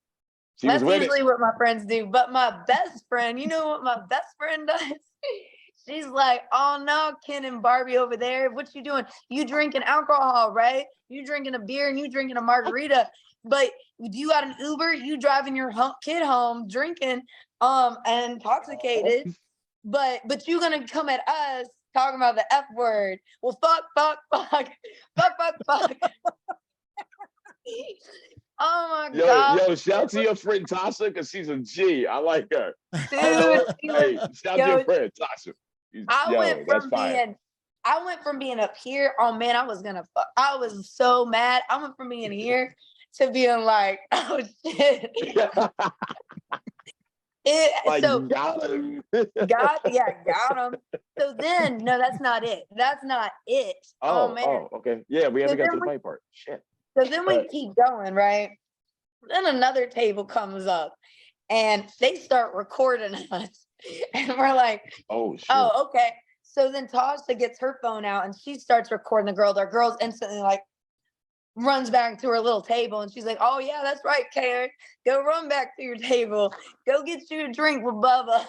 That's usually what my friends do. But my best friend, you know what my best friend does? She's like, oh, no, Ken and Barbie over there. What you doing? You drinking alcohol, right? You drinking a beer and you drinking a margarita. But you got an Uber, you driving your kid home, drinking, and intoxicated. But you going to come at us talking about the F word. Well, fuck. Oh my God. Yo, shout to your friend Tasha, because she's a G. I like her. Dude, shout to your friend Tasha. I went from being up here. Oh man, I was so mad. I went from being here to being like, oh shit. Got him. Got him. So then, no, that's not it. Oh man. Oh, okay. Yeah, we haven't got to the fight part. Shit. So then we keep going, right? Then another table comes up and they start recording us. And we're like, oh, shit. Oh, okay. So then Tasha gets her phone out and she starts recording the girls. Our girls instantly like runs back to her little table and she's like, oh yeah, that's right, Karen. Go run back to your table. Go get you a drink with Bubba.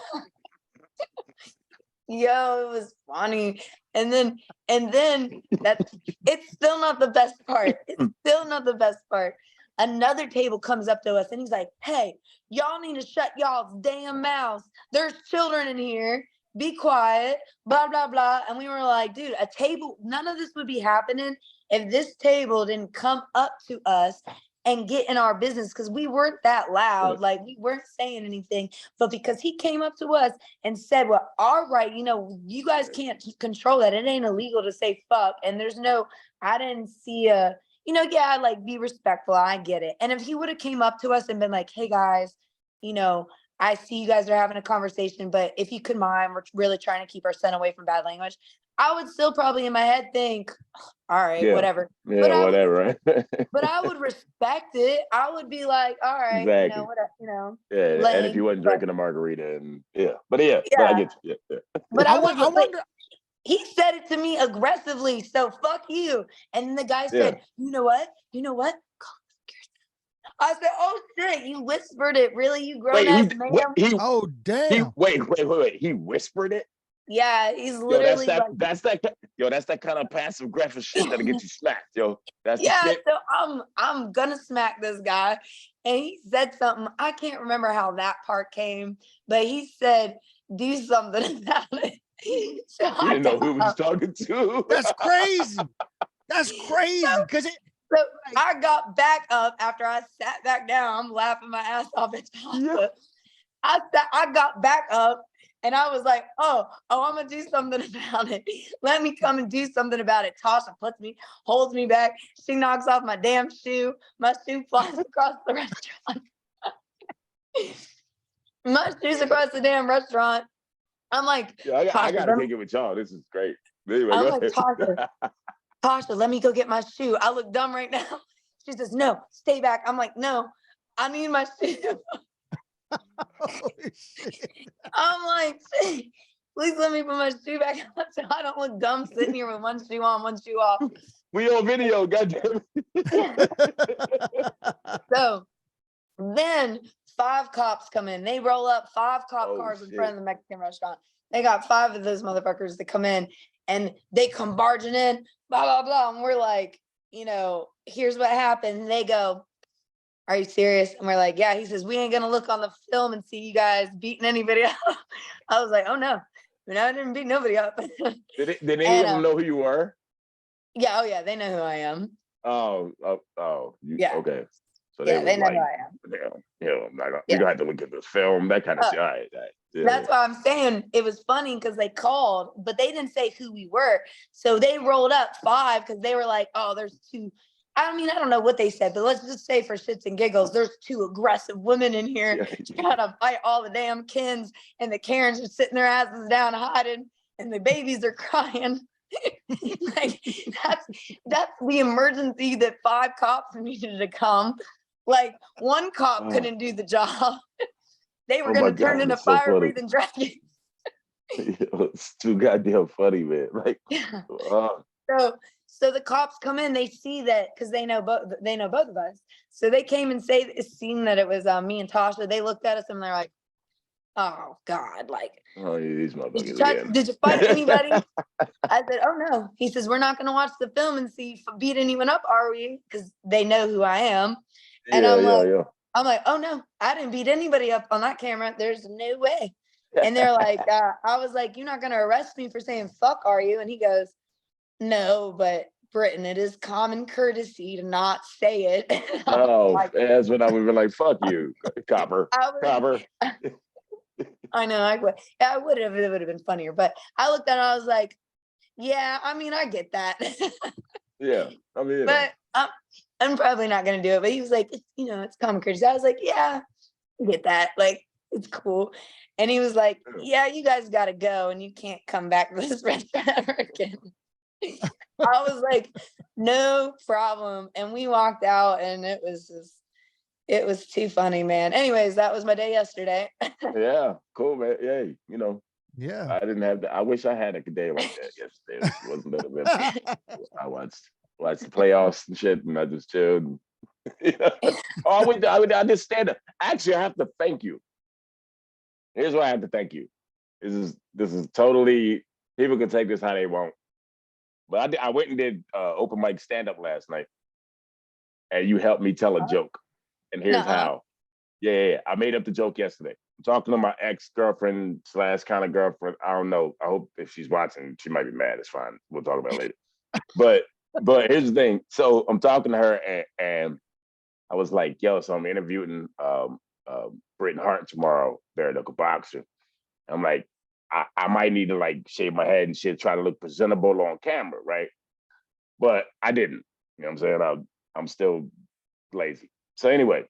Yo, it was funny. And then it's still not the best part. Another table comes up to us and he's like, hey, y'all need to shut y'all's damn mouths. There's children in here. Be quiet, blah, blah, blah. And we were like, dude, a table, none of this would be happening if this table didn't come up to us and get in our business, because we weren't that loud. Like, we weren't saying anything. But because he came up to us and said, well, all right, you know, you guys can't control that. It ain't illegal to say fuck. And there's no, I didn't see a, you know, yeah, like, be respectful. I get it. And if he would have came up to us and been like, hey guys, you know, I see you guys are having a conversation, but if you could mind, we're really trying to keep our son away from bad language. I would still probably in my head think, all right, whatever. Yeah, but whatever, right? But I would respect it. I would be like, all right, Exactly. you know, whatever, you know. Yeah, and if you wasn't drinking a margarita, and but I get you. Yeah. But I wonder. He said it to me aggressively, so fuck you. And the guy said, you know what? You know what? I said, oh shit, you whispered it. Really? You grown ass man? Oh damn. Wait. He whispered it? Yeah, he's literally that's that kind of passive aggressive shit that'll get you smacked, yo. That's the shit. So I'm gonna smack this guy. And he said something. I can't remember how that part came, but he said, do something about it. So you didn't know who he was talking to. That's crazy. That's crazy. Because so I got back up after I sat back down. I'm laughing my ass off at Tasha. I got back up and I was like, oh, I'm gonna do something about it. Let me come and do something about it. Tasha holds me back. She knocks off my damn shoe. My shoe flies across the restaurant. My shoe's across the damn restaurant. I'm like, I gotta kick it with y'all. This is great. Anyway, I'm like, Tasha, let me go get my shoe. I look dumb right now. She says, no, stay back. I'm like, no, I need my shoe. I'm like, please let me put my shoe back on so I don't look dumb sitting here with one shoe on, one shoe off. We on video, goddamn it. So then 5 cops come in. They roll up 5 cop cars in front of the Mexican restaurant. They got 5 of those motherfuckers to come in and they come barging in, blah, blah, blah. And we're like, you know, here's what happened. And they go, are you serious? And we're like, yeah. He says, we ain't gonna look on the film and see you guys beating anybody up. I was like, oh no, I didn't beat nobody up. Did any of them know who you were? Yeah, oh yeah, they know who I am. Yeah. Okay. So they know who I am. We're gonna have to look at this film, that kind of shit. All right. Yeah. That's why I'm saying it was funny because they called, but they didn't say who we were. So they rolled up 5 because they were like, oh, there's 2. I mean, I don't know what they said, but let's just say for shits and giggles, there's 2 aggressive women in here trying to fight all the damn Kens, and the Karens are sitting their asses down hiding, and the babies are crying. Like that's the emergency that 5 cops needed to come. Like, 1 cop couldn't do the job. They were going to turn into fire-breathing dragons. It's too goddamn funny, man. Like, So the cops come in, they see that because they know both of us. So they came and seen that it was me and Tasha. They looked at us and they're like, oh God, like, these motherfuckers. Did you fight anybody? I said, oh no. He says, we're not going to watch the film and see if I beat anyone up, are we? Because they know who I am. And I'm like, oh no, I didn't beat anybody up on that camera. There's no way. And they're like, I was like, you're not going to arrest me for saying fuck, are you? And he goes, no, but Britain, it is common courtesy to not say it. That's when I would be like, fuck you, copper. I know, it would have been funnier, but I looked at it, I was like, yeah, I mean, I get that. Yeah, I mean, but I'm probably not going to do it. But he was like, it's common courtesy. I was like, yeah, I get that. Like, it's cool. And he was like, yeah, you guys got to go and you can't come back to this restaurant ever again. I was like, no problem. And we walked out and it was too funny, man. Anyways, that was my day yesterday. Yeah, cool, man. Yay, Yeah. I didn't have I wish I had a day like that yesterday. It wasn't that eventful. I watched the playoffs and shit, and I just chilled. I just stand up. Actually, I have to thank you. Here's why I have to thank you. This is totally, people can take this how they want. But I went and did open mic stand up last night. and you helped me tell a joke. And here's Nuh-uh. how. Yeah, I made up the joke yesterday. I'm talking to my ex-girlfriend / kind of girlfriend. I don't know. I hope if she's watching, she might be mad. It's fine. We'll talk about it later. But here's the thing. So I'm talking to her, and I was like, yo, so I'm interviewing Hart tomorrow, bare knuckle boxer. I'm like, I might need to like shave my head and shit, try to look presentable on camera, right? But I didn't. You know what I'm saying? I'm still lazy. So anyway,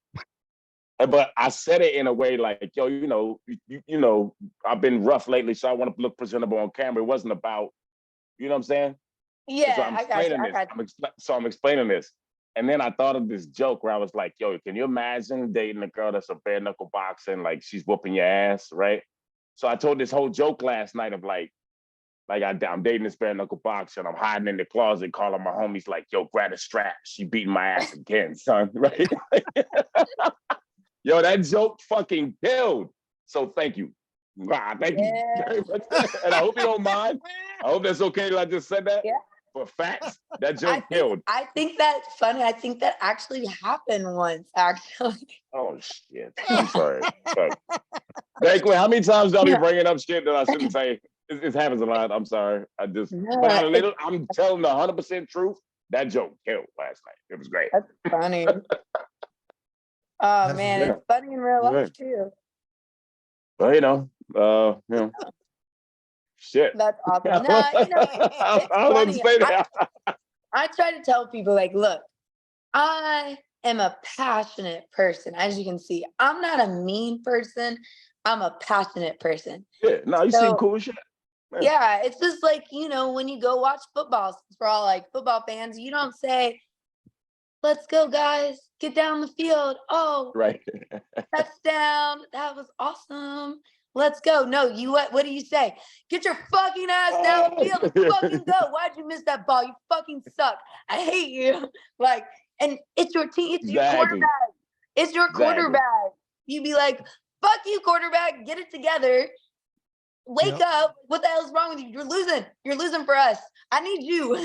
but I said it in a way like, yo, you know, I've been rough lately, so I want to look presentable on camera. It wasn't about, you know what I'm saying? Yeah, So I'm explaining this. I'm explaining this. And then I thought of this joke where I was like, yo, can you imagine dating a girl that's a bare knuckle boxer and like she's whooping your ass, right? So I told this whole joke last night of like I'm dating this bare knuckle boxer and I'm hiding in the closet calling my homies like, yo, grab a strap. She beating my ass again, son, right? Yo, that joke fucking killed. So thank you. Thank you very much. And I hope you don't mind. I hope that's okay that I just said that. Yeah. For facts, that joke killed. I think that's funny. I think that actually happened once, actually. Oh, shit. I'm sorry. Thank you. How many times do I be bringing up shit that I shouldn't say? It happens a lot. I'm sorry. But I'm telling the 100% truth. That joke killed last night. It was great. That's funny. Oh, man. It's funny in real life, too. Well, you know. Shit. That's awesome. No, it's funny. I try to tell people, like, look, I am a passionate person. As you can see, I'm not a mean person. I'm a passionate person. Yeah, no, you seem cool as shit. Man. Yeah, it's just like, when you go watch football, for all like football fans, you don't say, let's go, guys, get down the field. Oh, right. Touchdown. That was awesome. Let's go. No, what do you say? Get your fucking ass down the field and fucking go. Why'd you miss that ball? You fucking suck. I hate you. Like, and it's your team, it's your quarterback. It's your quarterback. You'd be like, fuck you, quarterback. Get it together. Wake up. What the hell's wrong with you? You're losing. You're losing for us. I need you,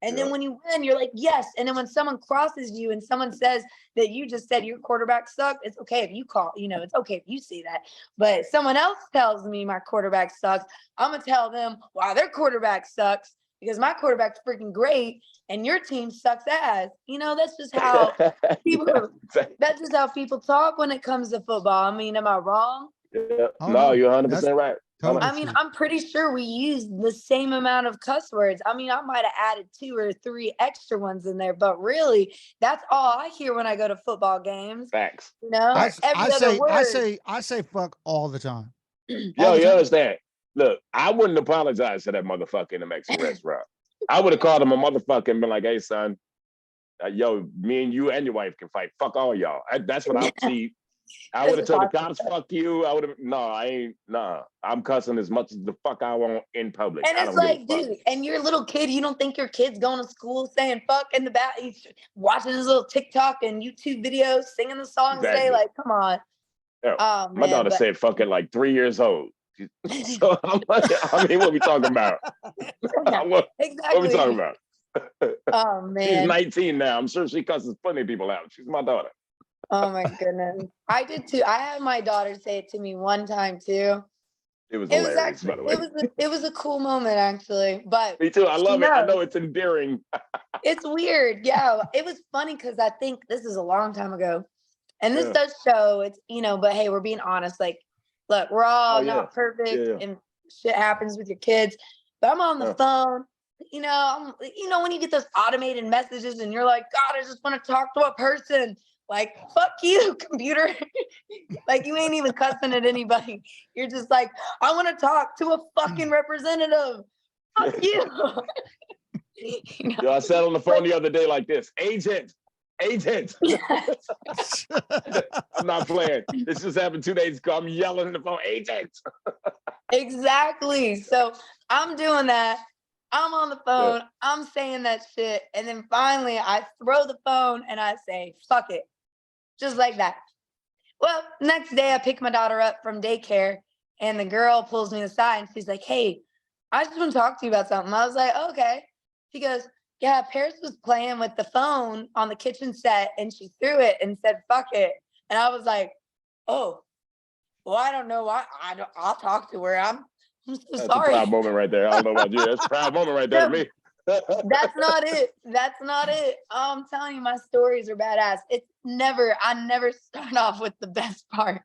And then when you win, you're like, yes. And then when someone crosses you and someone says that you just said your quarterback sucked, it's okay if you call, it's okay if you say that. But someone else tells me my quarterback sucks, I'm going to tell them, wow, their quarterback sucks because my quarterback's freaking great and your team sucks ass. That's just how that's just how people talk when it comes to football. I mean, am I wrong? Yeah. No, you're 100% right. Totally I mean, I'm pretty sure we used the same amount of cuss words. I mean, I might have added 2 or 3 extra ones in there, but really, that's all I hear when I go to football games. Facts. I say fuck all the time. Yo, you understand? Look, I wouldn't apologize to that motherfucker in the Mexican restaurant. I would have called him a motherfucker and been like, hey, son, yo, me and you and your wife can fight. Fuck all y'all. That's what I see. I would have told the cops, fuck you. I'm cussing as much as the fuck I want in public. And it's like, dude, and you're a little kid, you don't think your kid's going to school saying fuck in the back, he's watching his little TikTok and YouTube videos, singing the song, say, like, come on. Yeah. Oh, man, my daughter said fuck at like 3 years old. So I'm like, I mean, what we talking about? What we talking about? Oh, man. She's 19 now. I'm sure she cusses plenty of people out. She's my daughter. Oh my goodness. I did too. I had my daughter say it to me one time too. It was hilarious, actually, by the way. It was a cool moment actually. But me too. I love it. I know it's endearing. It's weird. Yeah. It was funny because I think this is a long time ago. And this does show it's, but hey, we're being honest. Like, look, we're all not perfect and shit happens with your kids. But I'm on the phone. When you get those automated messages and you're like, God, I just want to talk to a person. Like, fuck you, computer. Like, you ain't even cussing at anybody. You're just like, I want to talk to a fucking representative. Fuck you. Yo, I sat on the phone the other day like this. Agent. Yes. I'm not playing. This just happened 2 days ago. I'm yelling in the phone, agent. Exactly. So I'm doing that. I'm on the phone. I'm saying that shit. And then finally, I throw the phone and I say, fuck it. Just like that. Well, next day I pick my daughter up from daycare and the girl pulls me aside and she's like, hey, I just want to talk to you about something. I was like, okay. She goes, Yeah, Paris was playing with the phone on the kitchen set and she threw it and said, fuck it. And I was like, oh, well, I don't know why. I'll talk to her. I'm so That's a sorry. proud moment right there. I don't know about you. That's a proud moment right there to No, me. that's not it. That's not it. I'm telling you, my stories are badass. I never start off with the best part.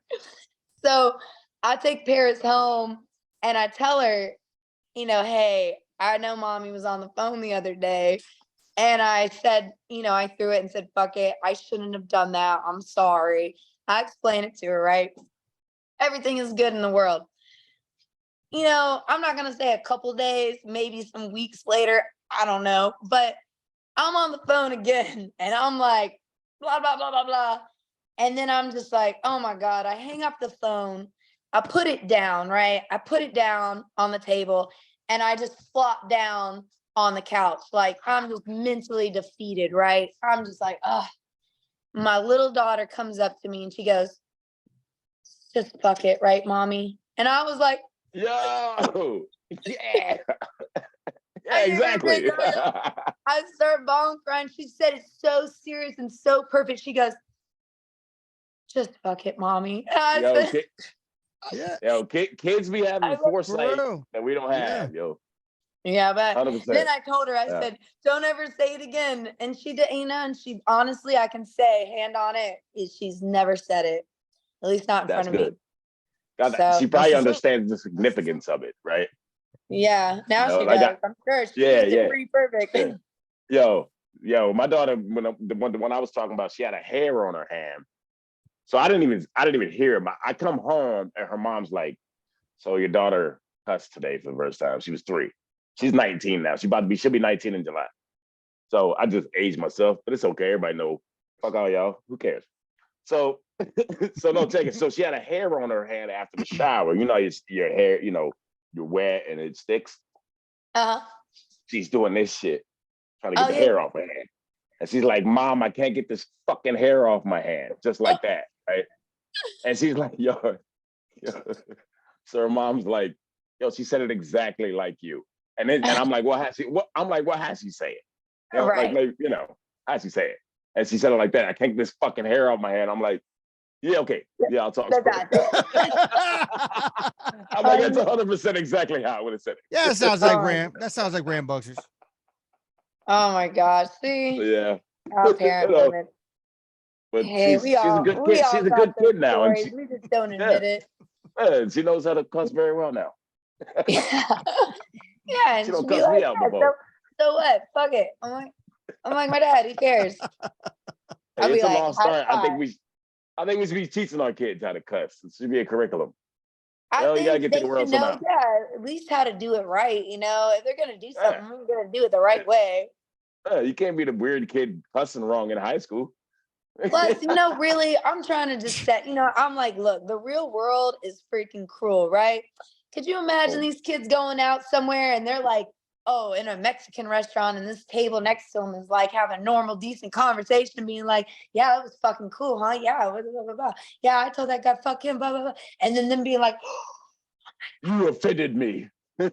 So I take Paris home and I tell her, hey, I know mommy was on the phone the other day. And I said, I threw it and said, fuck it. I shouldn't have done that. I'm sorry. I explained it to her, right? Everything is good in the world. I'm not going to say a couple days, maybe some weeks later. I don't know. But I'm on the phone again and I'm like, blah, blah, blah, blah, blah. And then I'm just like, oh my God, I hang up the phone. I put it down, right? I put it down on the table and I just flop down on the couch. Like I'm just mentally defeated, right? I'm just like, oh, my little daughter comes up to me and she goes, just fuck it, right, mommy? And I was like, Yo, yeah, yeah, I exactly. I start bawling crying. She said it's so serious and so perfect. She goes, just fuck it, mommy. And I Yo, said, Yeah, kids be having for foresight real. that we don't Yeah. have, yo. yeah, but 100%. then I told her, I Yeah. said, don't ever say it again. And she did, and she honestly, I can say, hand on it, is she's never said it, at least not in That's front of me. good. God, So she That's probably what's up. understands the significance of it, right? yeah, now she Like does. I'm sure she yeah, used it yeah, pretty perfect. yeah. Yo, my daughter, when I was talking about, she had a hair on her hand, so I didn't even hear it. I come home and her mom's like, "So your daughter cussed today for the first time." She was 3. She's 19 now. She'll be 19 in July. So I just aged myself, but it's okay. Everybody know. Fuck all y'all. Who cares? So, so no, take it. So she had a hair on her hand after the shower. Your hair, you're wet and it sticks. Uh-huh. She's doing this shit, trying to get Oh, the yeah. hair off her hand. And she's like, Mom, I can't get this fucking hair off my hand. Just like that, right? And she's like, yo. So her mom's like, yo, she said it exactly like you. And I'm like, what has she say it? Right. How'd she say it? And she said it like that. I can't get this fucking hair off my hand. I'm like, yeah, okay. Yeah, I'll talk to her. I'm like, that's 100% exactly how I would have said it. Yeah, that sounds like Ram. That sounds like Ram Buxers. Oh my gosh. See? Yeah. Our parent women. But Hey, she's a good kid. She's a got good those kid now. And stories. We just don't yeah, admit it. yeah, she knows how to cuss very well now. Yeah. Yeah, and She don't she'd be cuss me like, out yeah, no more. so what? Fuck it. I'm like, my dad, who cares? I'll Hey, be it's a like, long high story. five. I think we should be teaching our kids how to cuss. It should be a curriculum. I You gotta think get to they the world should know, somehow. yeah, at least how to do it right. If they're gonna do Yeah. something, we're gonna do it the right way. You can't be the weird kid cussing wrong in high school. Plus, really, I'm trying to just set, I'm like, look, the real world is freaking cruel, right? Could you imagine these kids going out somewhere and they're like, oh, in a Mexican restaurant and this table next to them is like having a normal, decent conversation, being like, yeah, that was fucking cool, huh? Yeah, blah, blah, blah, blah. Yeah, I told that guy, fuck him, blah, blah, blah. And then them being like, You offended me. yo,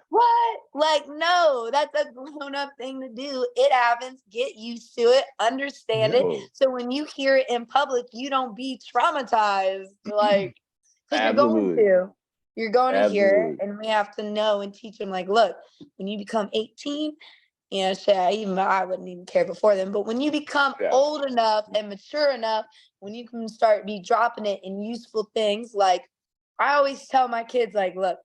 what? Like, no, that's a grown-up thing to do. It happens. Get used to it, understand it. Yo, So when you hear it in public, you don't be traumatized. Like, because absolutely. you're going to hear Absolutely. it, and we have to know and teach them, like, look, when you become 18, shit, I wouldn't even care before then, but when you become old enough and mature enough, when you can start be dropping it in useful things, like I always tell my kids, like, look,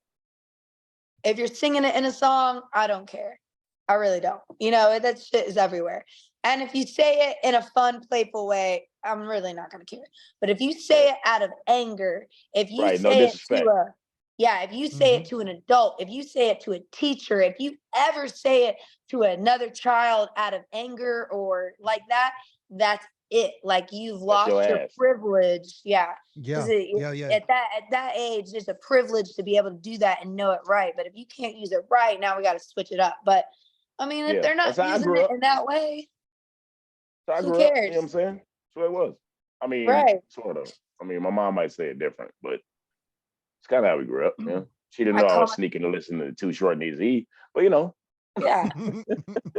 if you're singing it in a song, I don't care. I really don't. That shit is everywhere. And if you say it in a fun, playful way, I'm really not going to care. But if you say it out of anger, if you Right, no say it disrespect. if you say it to an adult, if you say it to a teacher, if you ever say it to another child out of anger or like that, that's it. Like you've lost your privilege. Yeah. Yeah. Yeah. At that age, it's a privilege to be able to do that and know it right. But if you can't use it right, now we got to switch it up. But I mean, if they're not using it in that way, who cares? You know cares? what I'm saying? That's what it was. I mean, Right. sort of. I mean, my mom might say it different, but it's kind of how we grew up. She didn't know I was sneaking to listen to Too Short and Easy, but Yeah.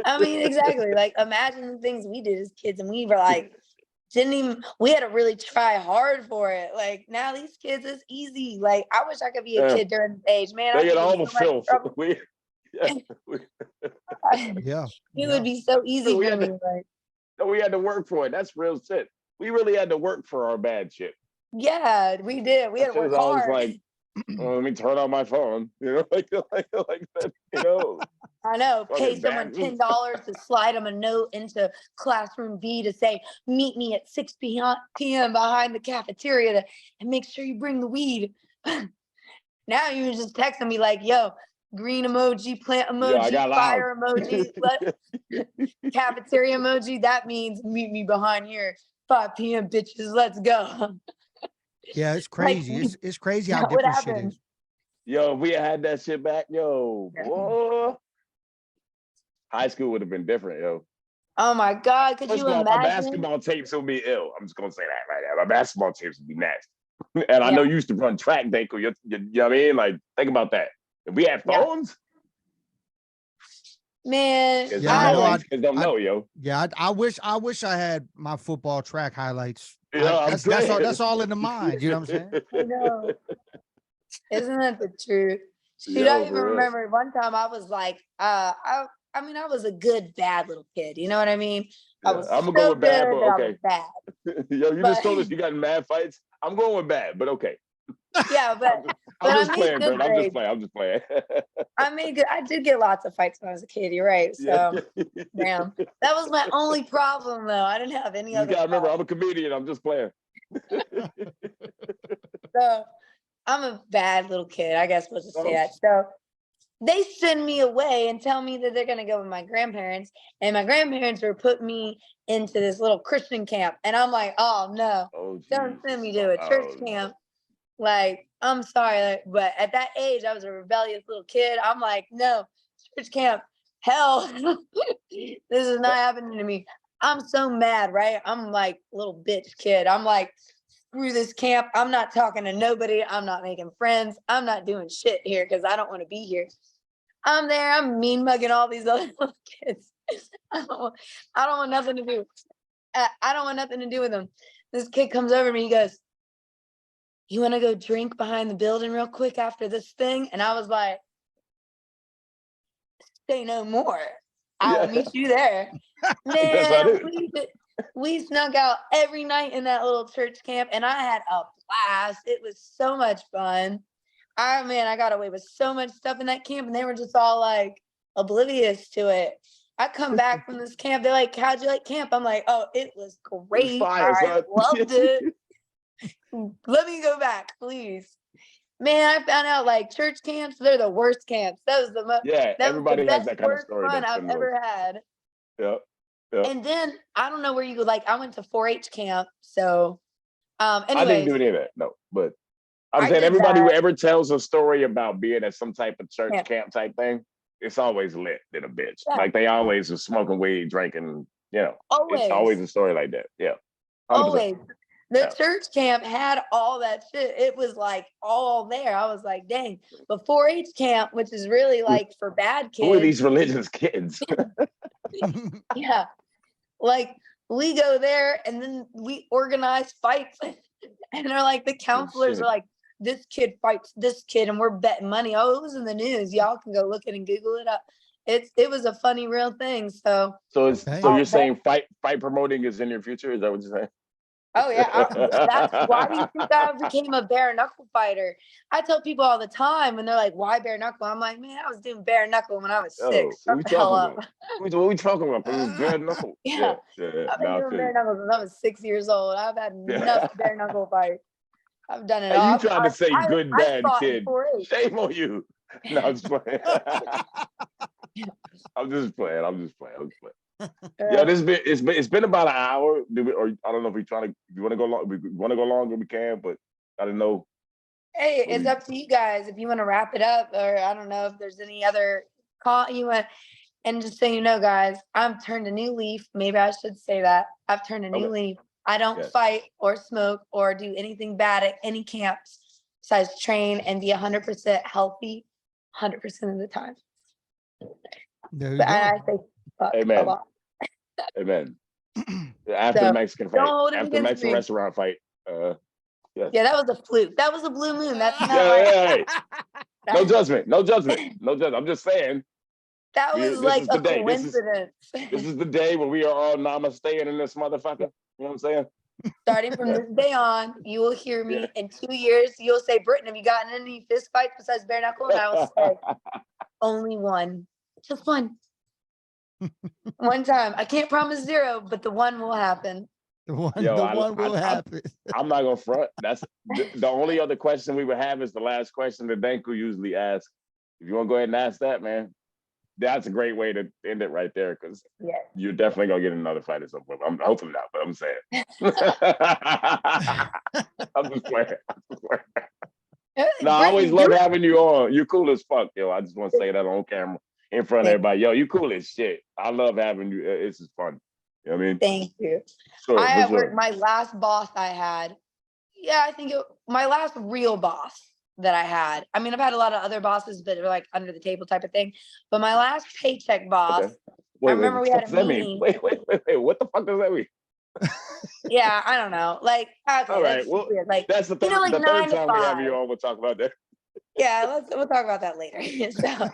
I mean, exactly. Like, imagine the things we did as kids, and we were like, we had to really try hard for it. Like, now these kids, it's easy. Like, I wish I could be a Yeah. kid during this age, man. They I'd get be in all the so much filth. trouble. Yeah. It would be so easy we for had me. to, Like, we had to work for it. That's real shit. We really had to work for our bad shit. yeah, we did. We had That to shit work is always hard. like, let me turn on my phone. Like that. I know. Pay Fucking someone bad. $10 to slide them a note into classroom B to say, "Meet me at 6 p.m. behind the cafeteria and make sure you bring the weed." Now you just texting me like, "Yo, green emoji, plant Yeah, I emoji, got loud. fire emoji, cafeteria emoji." That means meet me behind here 5 p.m. bitches. Let's go. Yeah, it's Like, crazy. It's crazy how that would different shit happen. is. Yo, if we had that shit back, yo, Yeah. boy, high school would have been different, yo. Oh my God, could First you of all, my imagine? basketball tapes would be ill. I'm just gonna say that right now. My basketball tapes would be nasty. And I Yeah. know you used to run track, Danko. You know what I mean? Like, think about that. If we had Yeah. phones, Man, kids Yeah, I don't know. know. Kids don't know, yo. Yeah, I wish I had my football track highlights. Yeah, I'm saying. That's all in the mind. You know what I'm saying? I know. Isn't that the truth? Shoot, Yo, I even for real. remember one time I was like, I mean, I was a good, bad little kid. You know what I mean? I Yeah, was I'm gonna so go with bad, good but that I was okay. bad. Yo, you But just told us you got in mad fights. I'm going with bad, but okay. yeah, but I'm I just made playing, good Bert. I'm just grades. playing. I'm just playing. I did get lots of fights when I was a kid. You're right. Yeah. So damn, that was my only problem though. I didn't have any You other gotta remember, problem. I'm a comedian. I'm just playing. So I'm a bad little kid. I guess we'll just say Oh. that. So they send me away and tell me that they're gonna go with my grandparents, and my grandparents were putting me into this little Christian camp, and I'm like, oh no, Oh, don't send me to a Jesus. church Oh, camp. Like, I'm sorry, but at that age, I was a rebellious little kid. I'm like, no, church camp, hell, this is not happening to me. I'm so mad, right? I'm like little bitch kid. I'm like, screw this camp. I'm not talking to nobody. I'm not making friends. I'm not doing shit here because I don't want to be here. I'm there. I'm mean mugging all these other little kids. I don't want nothing to do. I don't want nothing to do with them. This kid comes over to me. He goes, "You want to go drink behind the building real quick after this thing?" And I was like, "Say no more. I will yeah. meet you there." That's how Man, it is. we snuck out every night in that little church camp, and I had a blast. It was so much fun. I got away with so much stuff in that camp, and they were just all like oblivious to it. I come back from this camp, they're like, "How'd you like camp?" I'm like, "Oh, it was It was great. fire, I son. loved it. Let me go back, please." Man, I found out like church camps, they're the worst camps. Yeah, That was the everybody has best, that kind of worst story fun that's I've similar. ever had. Yeah. Yeah. And then I don't know where you go. Like, I went to 4-H camp. So I didn't anyways, do any of that, no. But I'm I saying did everybody who that. ever tells a story about being at some type of church Yeah. camp type thing, it's always lit in a bitch. Yeah. Like they always are smoking weed, drinking, it's Always. always a story like that. Yeah. 100%. Always. The Yeah. church camp had all that shit. It was like all there. I was like, dang. But 4-H camp, which is really like for bad Who are kids. these religious kids? Yeah. Like, we go there and then we organize fights. And they're like, the counselors are like, "This kid fights this kid, and we're betting money." Oh, it was in the news. Y'all can go look it and Google it up. It was a funny real thing. So So Damn. you're saying fight promoting is in your future? Is that what you're saying? oh yeah, that's why do you think I became a bare knuckle fighter? I tell people all the time when they're like, "Why bare knuckle?" I'm like, "Man, I was doing bare knuckle when I was 6. What Shut the hell up." What we talking about? It was bare knuckle. Yeah, Yeah. I've been Nah, I doing feel bare you. knuckles since I was 6 years old. I've had enough Yeah. bare knuckle fights. I've done it Hey, you all. tried to say good, I bad fought in kid. 4-H. Shame on you. No, I'm just playing. I'm just playing. Yeah, it's been about an hour. Or I don't know if if you want to go long, we want to go longer, we can. But I don't know. Hey, it's up to you guys if you want to wrap it up, or I don't know if there's any other call you want. And just so you know, guys, I've turned a new leaf. Maybe I should say that. I've turned a new Okay. leaf. I don't Yes. fight or smoke or do anything bad at any camps besides train and be 100% healthy 100% of the time. There you But go. I say fuck a Amen. lot. Amen. After So, the Mexican fight, don't hold it after the against Mexican me. restaurant fight. Yes. Yeah, that was a fluke. That was a blue moon. That's not Yeah, like yeah, yeah. No judgment. No judgment. No judgment. I'm just saying. that was This like is a the day. coincidence. This is the day when we are all namasteing in this motherfucker. You know what I'm saying? Starting from this day on, you will hear me Yeah. in 2 years. You'll say, Britton, have you gotten any fist fights besides bare knuckle? And I will say, only one. Just one. One time. I can't promise 0, but the one will happen. The one, Yo, the one will happen. I'm not gonna front. That's the only other question we would have is the last question that Danku usually asks. If you want to go ahead and ask that, man, that's a great way to end it right there because Yeah. you're definitely gonna get another fight at some point. I'm hopefully not, but I'm saying. I'm just playing. No, I always love having you on. You're cool as fuck, yo. I just want to say that on camera in front of everybody. Yo, you cool as shit. I love having you. It's just fun. You know what I mean? Thank you. Sure, I at for work, sure. my last boss I had, yeah, I think my last real boss that I had. I mean, I've had a lot of other bosses, but they're like under the table type of thing. But my last paycheck boss, Okay. Wait, I remember what we the had fuck a does that mean? meeting. Wait. What the fuck does that mean? Yeah, I don't know. Like, okay, All right. that's Well, weird. Like, that's the you third, know, like the 9 third to time we have 5. you on. We'll talk about that. Yeah, we'll talk about that later. So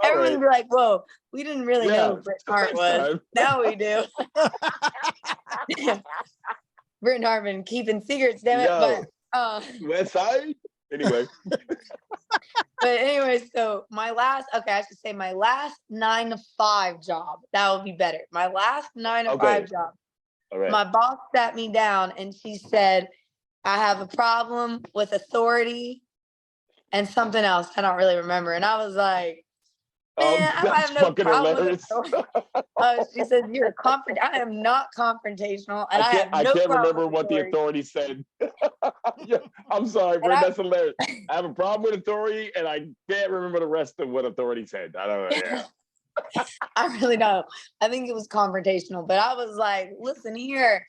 everyone right. be like, "Whoa, we didn't really know who Bret Hart next was. time. Now we do." Bret Hart been keeping secrets, damn it. Yo, But West Side. Anyway. so my last, okay, I should say my last 9 to 5 job. That would be better. My last 9 to 5 job. All right. My boss sat me down and she said, I have a problem with authority and something else. I don't really remember. And I was like, man, I that's have no fucking problem with hilarious. authority. She says, you're I am not confrontational. And I I have no can't problem remember with what the authority said. Yeah, I'm sorry, Brent. That's hilarious. I have a problem with authority, and I can't remember the rest of what authority said. I don't know. Yeah. I really don't. I think it was confrontational, but I was like, listen here,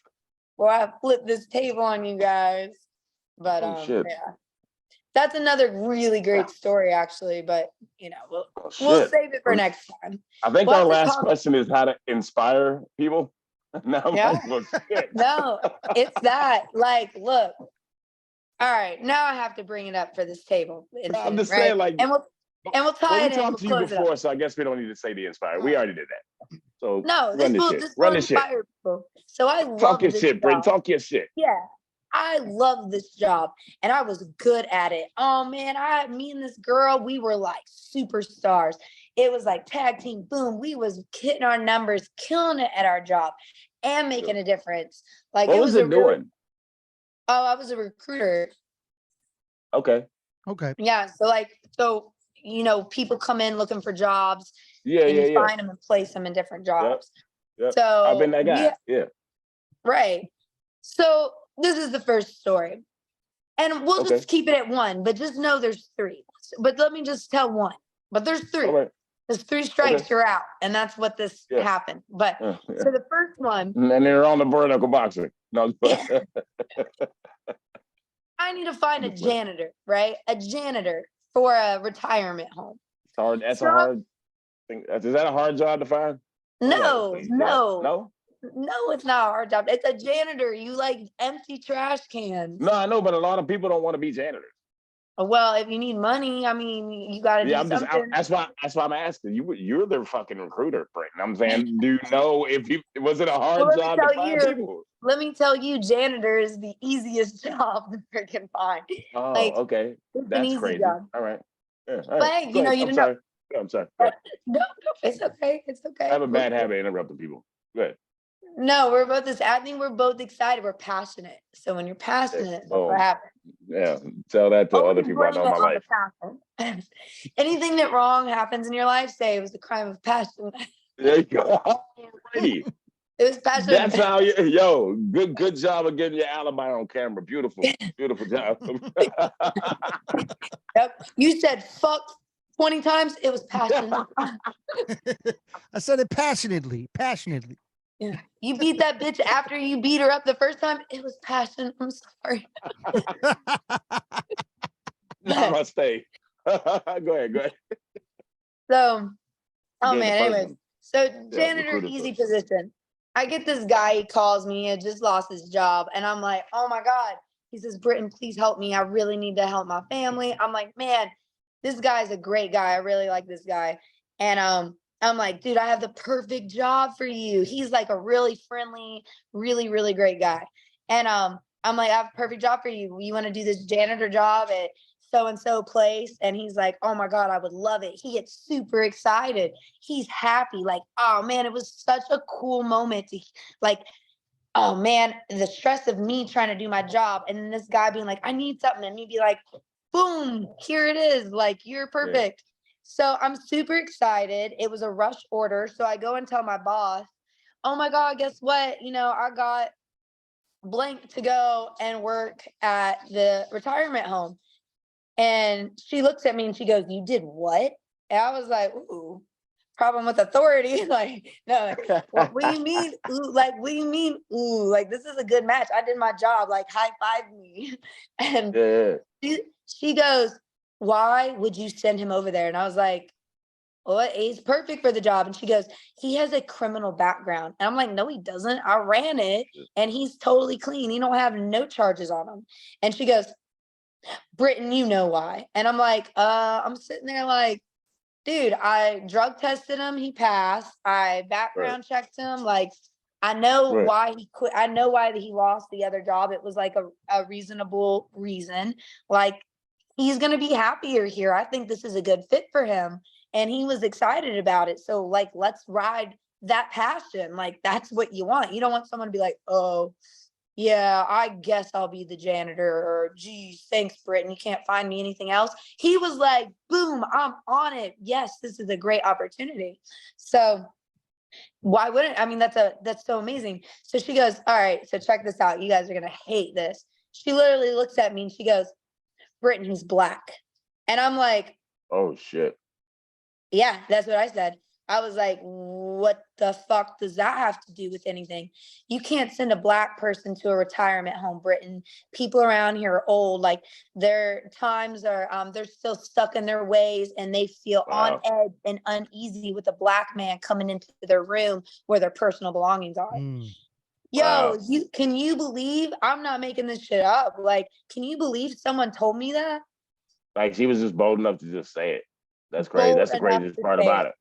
or I flip this table on you guys. But shit. yeah. That's another really great story, actually. But you know, we'll save it for next time. I think our last question is how to inspire people. Now I'm yeah. like, well, shit. No, it's that. Like, look. All right, now I have to bring it up for this table incident, I'm just right? saying, like, and we'll tie it in. We We'll talked to you before, so I guess we don't need to say the inspire. We already did that. So no, run this shit. Run this shit. People. So I love Talk your this shit, job. Brent. Talk your shit. Yeah, I love this job, and I was good at it. Oh man, me and this girl, we were like superstars. It was like tag team, boom. We was hitting our numbers, killing it at our job, and making a difference. Like, what was it doing? I was a recruiter. Okay. Yeah. So you know, people come in looking for jobs. Yeah, and you find them and place them in different jobs. Yep. So I've been that guy. Yeah. Right. So this is the first story. And we'll just keep it at 1, but just know there's 3. But let me just tell 1. But there's 3. Right. There's 3 strikes, you're out. And that's what this happened. But so the first one. And they're on the vertical boxing. No. I need to find a janitor, right? A janitor for a retirement home. It's hard. That's a hard thing. Is that a hard job to find? No, it's not a hard job. It's a janitor. You like empty trash cans. No, I know, but a lot of people don't want to be janitors. Well, if you need money, I mean, you got to do something. That's why I'm asking you. You're the fucking recruiter, Brent. I'm saying, do you know was it a hard job to find people? Let me tell you, janitor is the easiest job to freaking find. Oh, okay, that's crazy. Job. All right. Yeah, but hey, you know, you didn't know. I'm sorry. No, it's okay. It's okay. I have a bad habit of interrupting people. Go ahead. No, I think we're both excited. We're passionate. So when you're passionate, that's what happens. Yeah, tell that to other people I know in my life. Anything that wrong happens in your life, say it was a crime of passion. There you go. Alrighty. It was passion. That's how good job of getting your alibi on camera. Beautiful job. Yep. You said fuck 20 times. It was passion. I said it passionately. Yeah. You beat that bitch after you beat her up the first time. It was passion. I'm sorry. Namaste. Go ahead. So, oh Gave the man, first anyways. one. So Yeah, janitor, recruiter easy first. position. I get this guy, he calls me, he had just lost his job. And I'm like, oh my God. He says, Britton, please help me. I really need to help my family. I'm like, man, this guy's a great guy. I really like this guy. And I'm like, dude, I have the perfect job for you. He's like a really friendly, really, really great guy. And I'm like, I have a perfect job for you. You want to do this janitor job at so-and-so place? And he's like, oh my God, I would love it. He gets super excited. He's happy. Like, oh man, it was such a cool moment to like, oh man, the stress of me trying to do my job. And then this guy being like, I need something. And me be like, boom, here it is. Like, you're perfect. Yeah. So I'm super excited. It was a rush order. So I go and tell my boss, oh my God, guess what? You know, I got blank to go and work at the retirement home. And she looks at me and she goes, you did what? And I was like, ooh, problem with authority. Like, no, what do you mean? Ooh, like, what do you mean? Ooh, like, this is a good match. I did my job, like, high five me. And she goes, why would you send him over there? And I was like, well, he's perfect for the job. And she goes, he has a criminal background. And I'm like, no, he doesn't. I ran it and he's totally clean. He don't have no charges on him. And she goes, Britton, you know why? And I'm like, I'm sitting there like, dude, I drug tested him. He passed. I background checked him. Like, I know why he quit. I know why he lost the other job. It was like a reasonable reason. Like, he's going to be happier here. I think this is a good fit for him. And he was excited about it. So like, let's ride that passion. Like, that's what you want. You don't want someone to be like, oh, yeah, I guess I'll be the janitor, or geez, thanks, Britton. You can't find me anything else. He was like, boom, I'm on it. Yes, this is a great opportunity. So why wouldn't, I mean, that's so amazing. So she goes, all right, so check this out. You guys are going to hate this. She literally looks at me and she goes, Britton, he's black. And I'm like, oh shit. Yeah, that's what I said. I was like, what the fuck does that have to do with anything? You can't send a black person to a retirement home, Britton. People around here are old. Like, their times are, they're still stuck in their ways and they feel on edge and uneasy with a black man coming into their room where their personal belongings are. Yo, can you believe, I'm not making this shit up. Like, can you believe someone told me that? Like, she was just bold enough to just say it. That's crazy. That's the craziest part about it.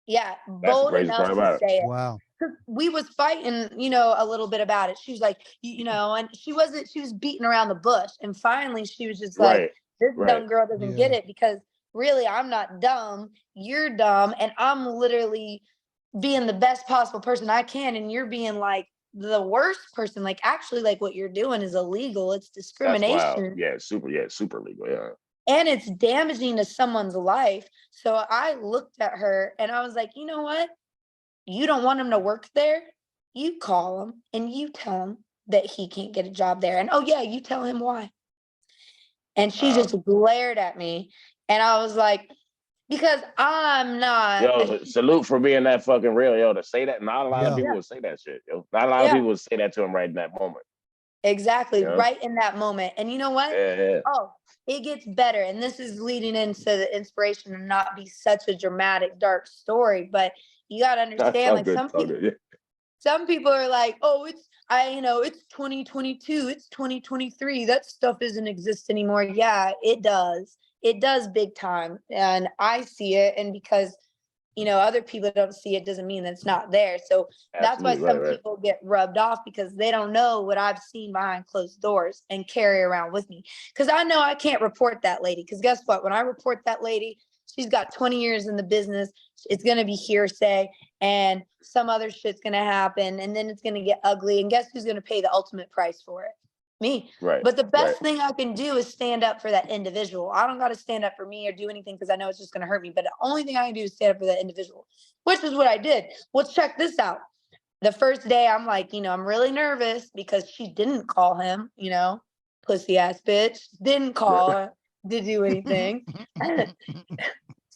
Yeah, bold enough to say it. Wow. We was fighting, you know, a little bit about it. She was like, you know, and she was beating around the bush. And finally she was just like, this dumb girl doesn't get it, because really I'm not dumb. You're dumb. And I'm literally being the best possible person I can. And you're being like the worst person. Like, actually, like, what you're doing is illegal. It's discrimination. That's wild. Super legal. Yeah. And it's damaging to someone's life. So I looked at her and I was like, you know what? You don't want him to work there? You call him and you tell him that he can't get a job there. And oh yeah, you tell him why. And she just glared at me. And I was like, because I'm not. Yo, salute for being that fucking real, yo, to say that. Not a lot of people would say that shit, yo. Not a lot of people would say that to him right in that moment. Exactly, right in that moment. And you know what? Oh, it gets better. And this is leading into the inspiration to not be such a dramatic, dark story. But you got to understand, like, some people are like, oh, it's 2022, it's 2023. That stuff doesn't exist anymore. Yeah, it does. It does big time. And I see it. And because, you know, other people don't see it doesn't mean that it's not there. So that's why some people get rubbed off, because they don't know what I've seen behind closed doors and carry around with me. Because I know I can't report that lady. Because guess what? When I report that lady, she's got 20 years in the business. It's going to be hearsay and some other shit's going to happen. And then it's going to get ugly. And guess who's going to pay the ultimate price for it? Me. But the best thing I can do is stand up for that individual. I don't got to stand up for me or do anything because I know it's just going to hurt me. But the only thing I can do is stand up for that individual, which is what I did. Well, check this out. The first day I'm like, you know, I'm really nervous because she didn't call him, you know, pussy ass bitch, didn't call her to do anything.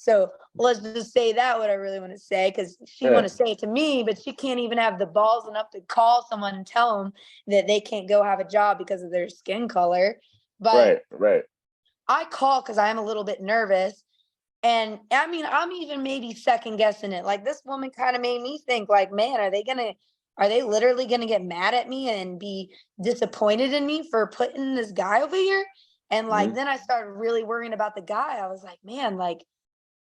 So let's just say that what I really want to say, because she want to say it to me, but she can't even have the balls enough to call someone and tell them that they can't go have a job because of their skin color. But I call because I am a little bit nervous. And I mean, I'm even maybe second guessing it. Like this woman kind of made me think, like, man, are they literally gonna get mad at me and be disappointed in me for putting this guy over here? And like Mhm. then I started really worrying about the guy. I was like, man, like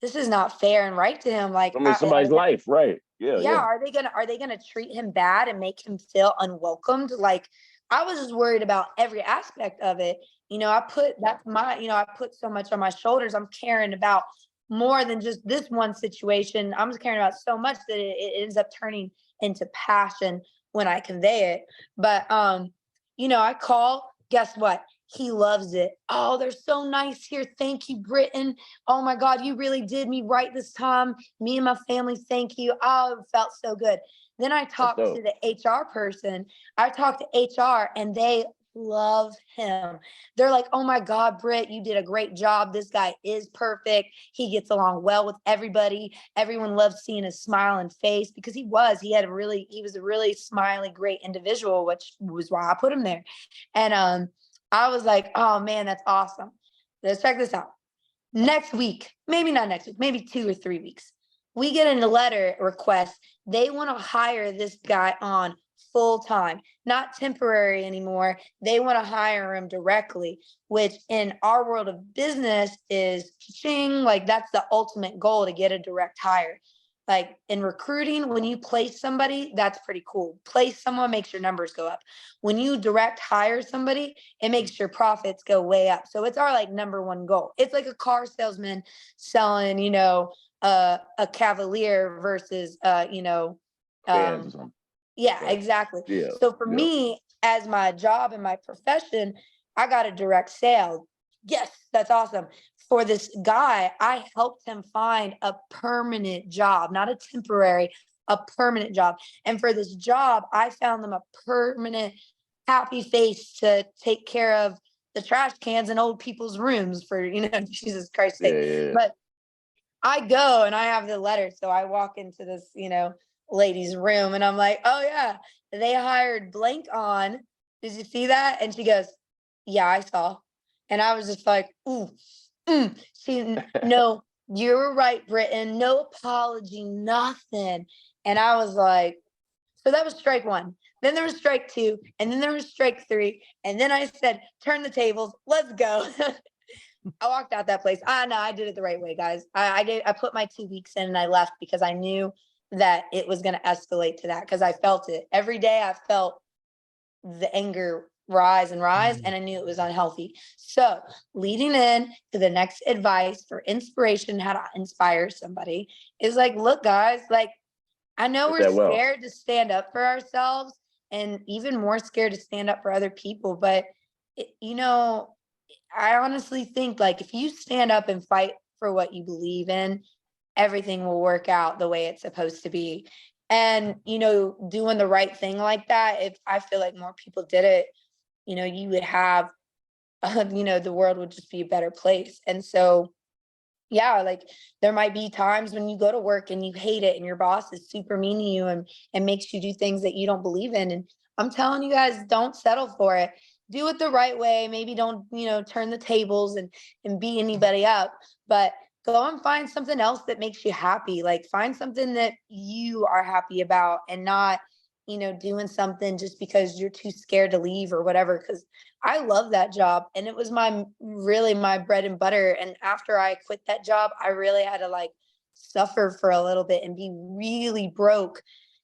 this is not fair and right to him. Like, I mean, somebody's life, right? Yeah, yeah, yeah. are they gonna treat him bad and make him feel unwelcomed? Like, I was just worried about every aspect of it. I put so much on my shoulders. I'm caring about more than just this one situation. I'm just caring about so much that it ends up turning into passion when I convey it. But I call, guess what? He loves it. Oh, they're so nice here. Thank you, Britton. Oh my God, you really did me right this time. Me and my family, thank you. Oh, it felt so good. Then I That's talked to dope. the HR person. I talked to HR and they love him. They're like, oh my God, Britt, you did a great job. This guy is perfect. He gets along well with everybody. Everyone loves seeing his smiling face because he was a really smiley, great individual, which was why I put him there. And I was like, oh man, that's awesome. Let's check this out. Next week, maybe not next week, maybe 2 or 3 weeks, we get a letter request. They want to hire this guy on full time, not temporary anymore. They want to hire him directly, which in our world of business is ching, like that's the ultimate goal to get a direct hire. Like in recruiting, when you place somebody, that's pretty cool. Place someone makes your numbers go up. When you direct hire somebody, it makes your profits go way up. So it's our like number one goal. It's like a car salesman selling, a Cavalier versus, Bands or um, something. yeah, Right. exactly. Yeah, So for yeah. me, as my job and my profession, I got a direct sale. Yes, that's awesome. For this guy, I helped him find a permanent job, not a temporary, a permanent job. And for this job, I found them a permanent happy face to take care of the trash cans in old people's rooms for, Jesus Christ's Yeah, sake. yeah. But I go and I have the letter. So I walk into this, lady's room and I'm like, oh yeah, they hired blank on. Did you see that? And she goes, yeah, I saw. And I was just like, ooh, no, you're right, Britton. No apology, nothing. And I was like, so that was strike one. Then there was strike two, and then there was strike three. And then I said, turn the tables, let's go. I walked out that place. No, I did it the right way, guys. I put my 2 weeks in and I left because I knew that it was going to escalate to that because I felt it. Every day I felt the anger rise and rise, and I knew it was unhealthy. So leading in to the next advice for inspiration, how to inspire somebody is like, look, guys, like I know Hit we're that well. scared to stand up for ourselves and even more scared to stand up for other people. But, it, you know, I honestly think like if you stand up and fight for what you believe in, everything will work out the way it's supposed to be. And, doing the right thing like that, if I feel like more people did it, you would have, the world would just be a better place. And so, yeah, like there might be times when you go to work and you hate it and your boss is super mean to you and makes you do things that you don't believe in. And I'm telling you guys, don't settle for it. Do it the right way. Maybe don't, turn the tables and beat anybody up, but go and find something else that makes you happy. Like find something that you are happy about and not, doing something just because you're too scared to leave or whatever. Cause I love that job and it was really my bread and butter. And after I quit that job, I really had to like suffer for a little bit and be really broke.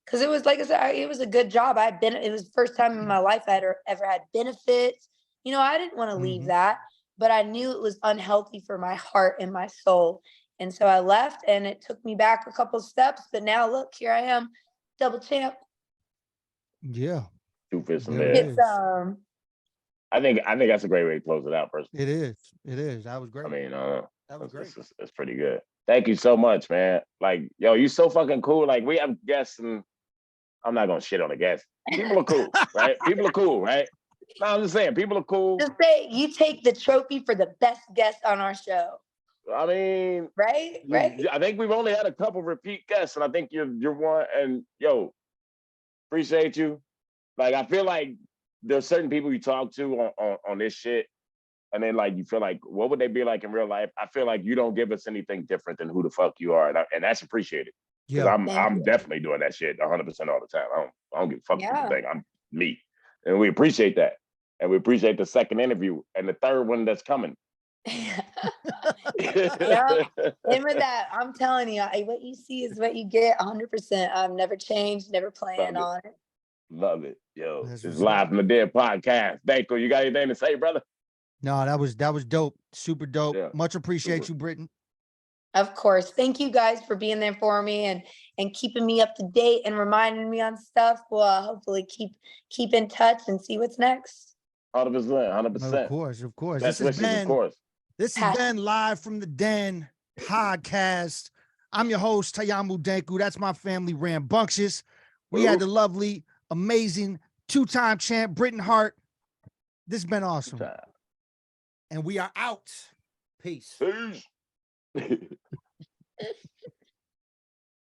Cause it was like I said, it was a good job. It was the first time in my life I had ever had benefits. I didn't want to leave that, but I knew it was unhealthy for my heart and my soul. And so I left and it took me back a couple steps, but now look, here I am, double champ. Yeah, Two fists in there it there. It's is. I think that's a great way to close it out, personally. It is. It is. That was I great. mean, That was great. it's pretty good. Thank you so much, man. Like, yo, you so fucking cool. Like, we have guests, and I'm not gonna shit on the guests. People are cool, right? People are cool, right? No, I'm just saying, people are cool. Just say you take the trophy for the best guest on our show. I mean, Right? Right? I think we've only had a couple repeat guests, and I think you're one. And yo, appreciate you. Like, I feel like there's certain people you talk to on this shit, and then like you feel like, what would they be like in real life? I feel like you don't give us anything different than who the fuck you are, and that's appreciated. Because Yeah. I'm definitely doing that shit 100% all the time. I don't give a fuck what Yeah. people think. I'm me, and we appreciate that, and we appreciate the second interview and the third one that's coming. Yeah, same with that. I'm telling you, what you see is what you get 100%. I've never changed, never plan on it. Love it. Yo, That's it's what's Live up. from the Dead podcast. Danko, you got anything to say, brother? No, that was dope. Super dope. Yeah, Much appreciate super. you, Britton. Of course. Thank you guys for being there for me and keeping me up to date and reminding me on stuff. We'll hopefully keep in touch and see what's next. 100%, 100%. Of course, of course. Best wishes, of course. This has been Live from the Den podcast. I'm your host, Tayamu Denku. That's my family, Rambunctious. We had the lovely, amazing, two-time champ, Britton Hart. This has been awesome. And we are out. Peace. Peace.